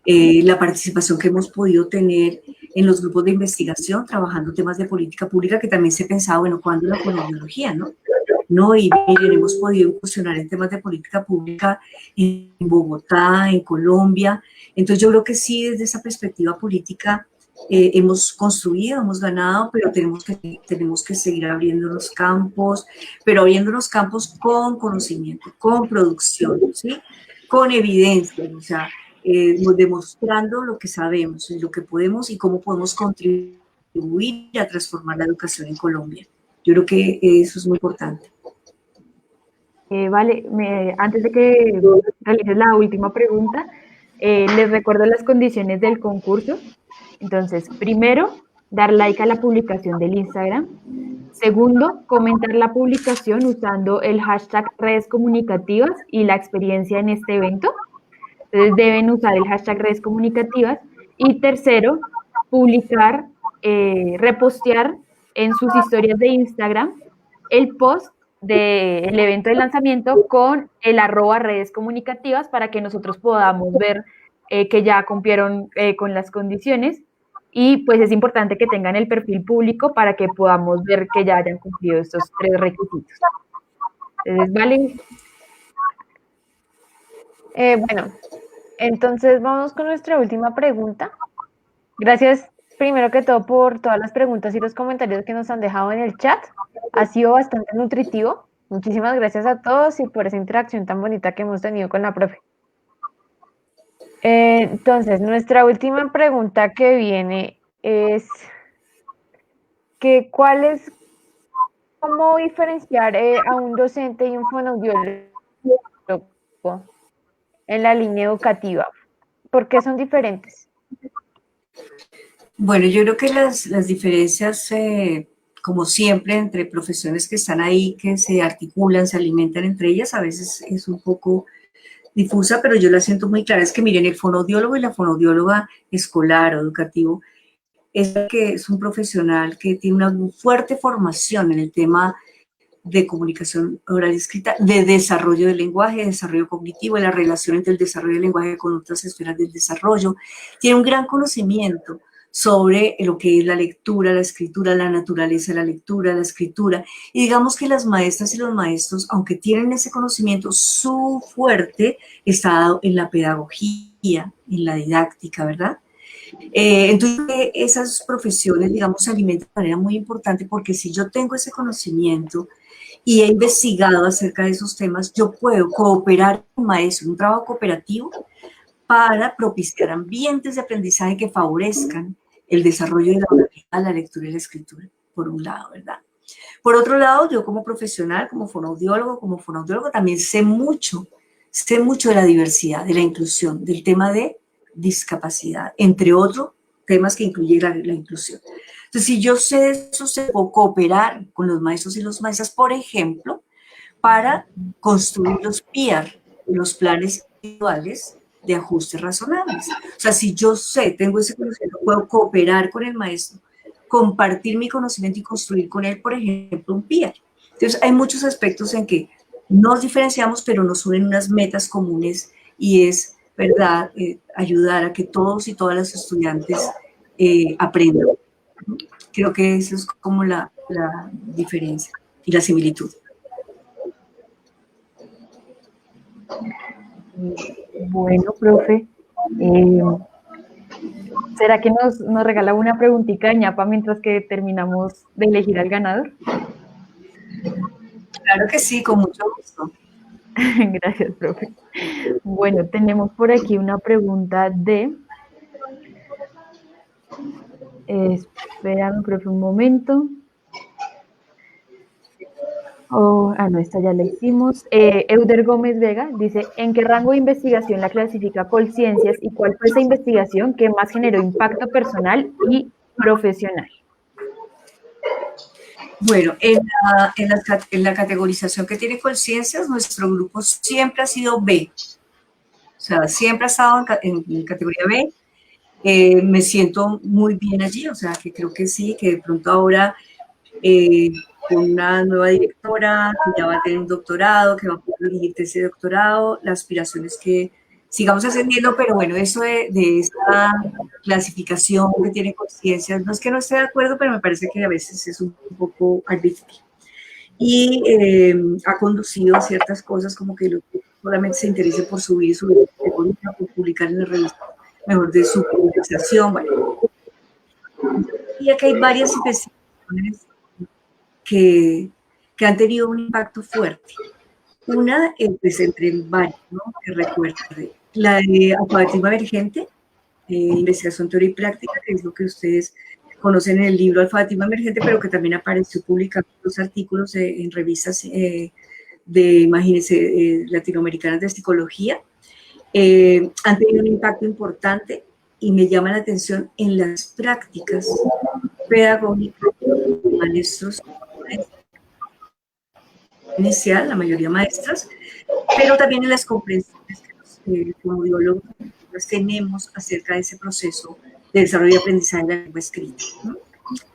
La participación que hemos podido tener en los grupos de investigación, trabajando temas de política pública, que también se pensaba, bueno, ¿cuándo la fonoaudiología, no? No, y miren, hemos podido incursionar en temas de política pública en Bogotá, en Colombia. Entonces yo creo que sí, desde esa perspectiva política, hemos construido, hemos ganado, pero tenemos que seguir abriendo los campos, pero abriendo los campos con conocimiento, con producción, ¿sí? Con evidencia, o sea, demostrando lo que sabemos y lo que podemos y cómo podemos contribuir a transformar la educación en Colombia. Yo creo que eso es muy importante. Vale, antes de que realices la última pregunta, les recuerdo las condiciones del concurso. Entonces, primero, dar like a la publicación del Instagram. Segundo, comentar la publicación usando el hashtag redes comunicativas y la experiencia en este evento. Entonces, deben usar el hashtag redes comunicativas. Y tercero, publicar, repostear en sus historias de Instagram el post del evento de lanzamiento con el @redes comunicativas para que nosotros podamos ver que ya cumplieron con las condiciones y pues es importante que tengan el perfil público para que podamos ver que ya hayan cumplido estos 3 requisitos. Entonces, ¿vale? Bueno, entonces vamos con nuestra última pregunta. Gracias primero que todo por todas las preguntas y los comentarios que nos han dejado en el chat. Ha sido bastante nutritivo. Muchísimas gracias a todos y por esa interacción tan bonita que hemos tenido con la profe. Entonces, nuestra última pregunta que viene es que ¿cómo diferenciar a un docente y un fonoaudiólogo en la línea educativa? ¿Por qué son diferentes? Bueno, yo creo que las diferencias, como siempre, entre profesiones que están ahí, que se articulan, se alimentan entre ellas, a veces es un poco difusa, pero yo la siento muy clara. Es que miren, el fonoaudiólogo y la fonoaudióloga escolar o educativo es un profesional que tiene una fuerte formación en el tema de comunicación oral y escrita, de desarrollo del lenguaje, de desarrollo cognitivo, de la relación entre el desarrollo del lenguaje con otras esferas del desarrollo. Tiene un gran conocimiento sobre lo que es la lectura, la escritura, la naturaleza de la lectura, la escritura. Y digamos que las maestras y los maestros, aunque tienen ese conocimiento, su fuerte está dado en la pedagogía, en la didáctica, ¿verdad? Entonces, esas profesiones, digamos, se alimentan de manera muy importante porque si yo tengo ese conocimiento y he investigado acerca de esos temas, yo puedo cooperar con maestros, un trabajo cooperativo para propiciar ambientes de aprendizaje que favorezcan el desarrollo de la oralidad, la lectura y la escritura, por un lado, ¿verdad? Por otro lado, yo como profesional, como fonoaudiólogo, también sé mucho de la diversidad, de la inclusión, del tema de discapacidad, entre otros temas que incluye la inclusión. Entonces, si yo sé eso, se puedo cooperar con los maestros y las maestras, por ejemplo, para construir los PIAR, los planes individuales de ajustes razonables. O sea, si yo sé, tengo ese conocimiento, puedo cooperar con el maestro, compartir mi conocimiento y construir con él, por ejemplo, un PIAR. Entonces, hay muchos aspectos en que nos diferenciamos, pero nos unen unas metas comunes y es, ¿verdad?, ayudar a que todos y todas las estudiantes aprendan. Creo que eso es como la diferencia y la similitud. Bueno, profe, ¿será que nos regala una preguntita de ñapa mientras que terminamos de elegir al ganador? Claro que sí, con mucho gusto. Gracias, profe. Bueno, tenemos por aquí una pregunta de... espérame, profe, un momento. No, esta ya la hicimos. Euder Gómez Vega dice, ¿en qué rango de investigación la clasifica Colciencias y cuál fue esa investigación que más generó impacto personal y profesional? Bueno, en la categorización que tiene Colciencias, nuestro grupo siempre ha sido B. O sea, siempre ha estado en categoría B. Me siento muy bien allí, o sea, que creo que sí, que de pronto ahora con una nueva directora que ya va a tener un doctorado, que va a poder dirigir ese doctorado, la aspiración es que sigamos ascendiendo, pero bueno, eso de esta clasificación que tiene Colciencias, no es que no esté de acuerdo, pero me parece que a veces es un poco arbitrario. Y ha conducido a ciertas cosas como que solamente se interese por subir su categoría, por publicar en la revista, mejor de su publicación, bueno. Y aquí hay varias investigaciones que han tenido un impacto fuerte. Una, pues entre varias, ¿no?, que recuerde. La de alfabetismo emergente, investigación, teoría y práctica, que es lo que ustedes conocen en el libro Alfabetismo Emergente, pero que también apareció publicado en los artículos en revistas de, imagínense, latinoamericanas de psicología. Han tenido un impacto importante y me llama la atención en las prácticas pedagógicas de maestros inicial, la mayoría maestras, pero también en las comprensiones que como biólogos tenemos acerca de ese proceso de desarrollo y aprendizaje de la lengua escrita, ¿no?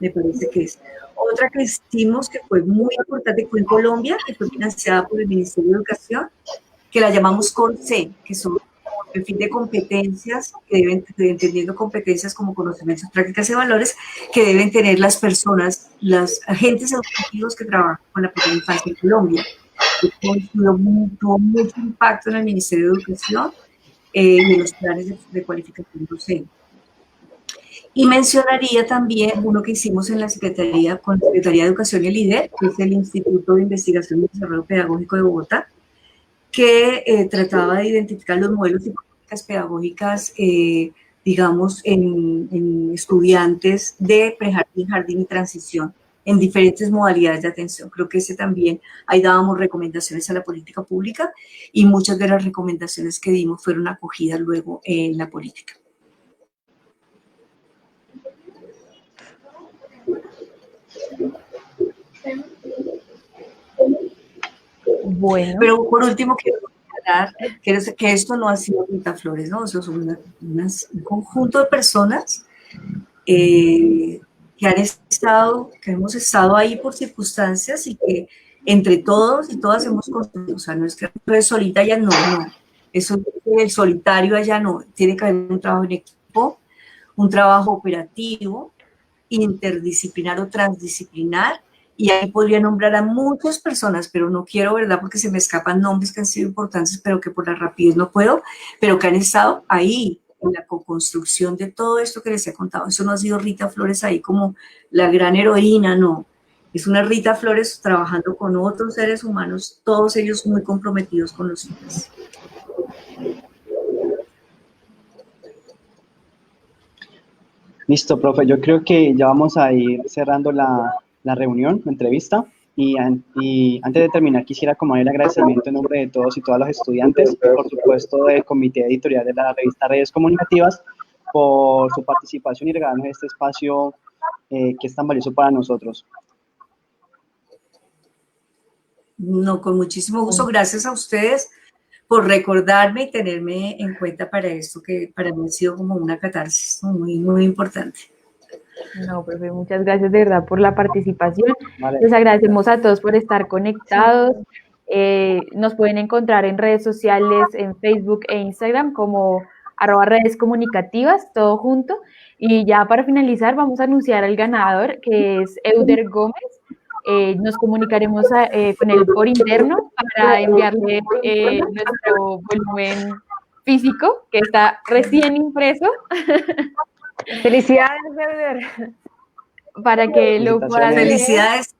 Me parece que es. Otra que hicimos que fue muy importante fue en Colombia, que fue financiada por el Ministerio de Educación, que la llamamos CORCE, que son el fin de competencias, que deben, entendiendo competencias como conocimientos, prácticas y valores, que deben tener las personas, los agentes educativos que trabajan con la primera infancia en Colombia. Tuvo mucho impacto en el Ministerio de Educación y en los planes de cualificación docente. Y mencionaría también uno que hicimos en la Secretaría, con la Secretaría de Educación y el IDER, que es el Instituto de Investigación y Desarrollo Pedagógico de Bogotá, que trataba de identificar los modelos y políticas pedagógicas, digamos, en estudiantes de prejardín, jardín y transición, en diferentes modalidades de atención. Creo que ese también, ahí dábamos recomendaciones a la política pública y muchas de las recomendaciones que dimos fueron acogidas luego en la política. Bueno. Pero por último, quiero aclarar que esto no ha sido Rita Flores, ¿no? Eso es un conjunto de personas que hemos estado ahí por circunstancias y que entre todos y todas hemos construido. O sea, no es que es solita ya, no. Eso el solitario allá no. Tiene que haber un trabajo en equipo, un trabajo operativo, interdisciplinar o transdisciplinar, y ahí podría nombrar a muchas personas, pero no quiero, ¿verdad?, porque se me escapan nombres que han sido importantes, pero que por la rapidez no puedo, pero que han estado ahí en la co-construcción de todo esto que les he contado. Eso no ha sido Rita Flores ahí como la gran heroína, no. Es una Rita Flores trabajando con otros seres humanos, todos ellos muy comprometidos con los niños. Listo, profe. Yo creo que ya vamos a ir cerrando la reunión, la entrevista. Y antes de terminar, quisiera como el agradecimiento en nombre de todos y todas los estudiantes, y por supuesto del comité editorial de la revista Redes Comunicativas, por su participación y regalarnos este espacio que es tan valioso para nosotros. No, con muchísimo gusto. Gracias a ustedes por recordarme y tenerme en cuenta para esto, que para mí ha sido como una catarsis muy, muy importante. No, profe, muchas gracias de verdad por la participación. Vale. Les agradecemos a todos por estar conectados. Nos pueden encontrar en redes sociales, en Facebook e Instagram como @redes comunicativas, todo junto. Y ya para finalizar vamos a anunciar al ganador, que es Euder Gómez. Nos comunicaremos con él por interno para enviarle nuestro volumen físico, que está recién impreso. Felicidades, Euder. Para que lo puedas leer. Felicidades.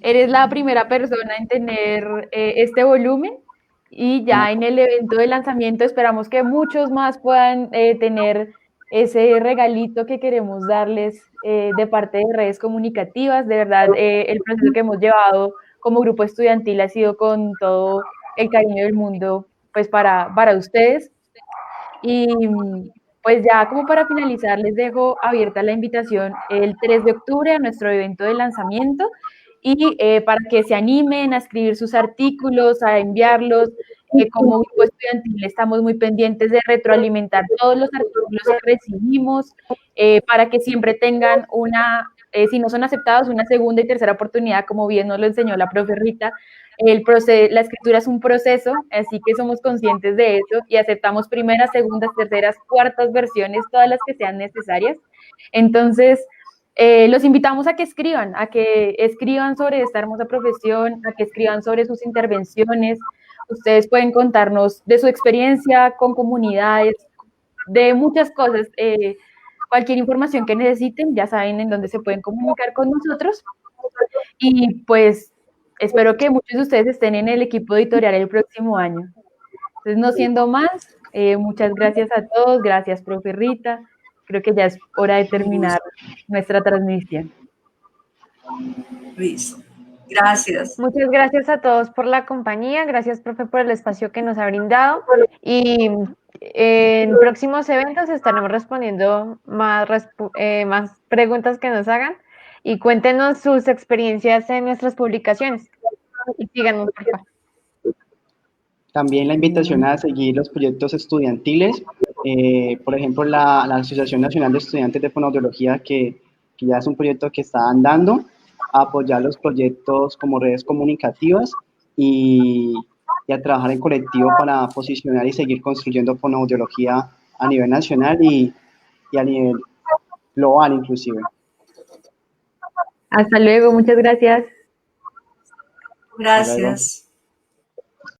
Eres la primera persona en tener este volumen y ya en el evento de lanzamiento esperamos que muchos más puedan tener ese regalito que queremos darles de parte de redes comunicativas. De verdad, el proceso que hemos llevado como grupo estudiantil ha sido con todo el cariño del mundo pues para ustedes. Y pues ya como para finalizar, les dejo abierta la invitación el 3 de octubre a nuestro evento de lanzamiento y para que se animen a escribir sus artículos, a enviarlos. Como grupo estudiantil estamos muy pendientes de retroalimentar todos los artículos que recibimos para que siempre tengan una, si no son aceptados, una segunda y tercera oportunidad, como bien nos lo enseñó la profe Rita. La escritura es un proceso, así que somos conscientes de eso y aceptamos primeras, segundas, terceras, cuartas versiones, todas las que sean necesarias. Entonces, los invitamos a que escriban sobre esta hermosa profesión, a que escriban sobre sus intervenciones. Ustedes pueden contarnos de su experiencia con comunidades, de muchas cosas. Cualquier información que necesiten, ya saben en dónde se pueden comunicar con nosotros. Y pues espero que muchos de ustedes estén en el equipo editorial el próximo año. Entonces, no siendo más, muchas gracias a todos, gracias, profe Rita. Creo que ya es hora de terminar nuestra transmisión. Listo. Gracias. Muchas gracias a todos por la compañía, gracias, profe, por el espacio que nos ha brindado y en próximos eventos estaremos respondiendo más preguntas que nos hagan y cuéntenos sus experiencias en nuestras publicaciones y síganos, por favor. También la invitación a seguir los proyectos estudiantiles, por ejemplo, la Asociación Nacional de Estudiantes de Fonoaudiología, que ya es un proyecto que está andando, a apoyar los proyectos como redes comunicativas y a trabajar en colectivo para posicionar y seguir construyendo fonoaudiología a nivel nacional y a nivel global inclusive. Hasta luego, muchas gracias. Gracias.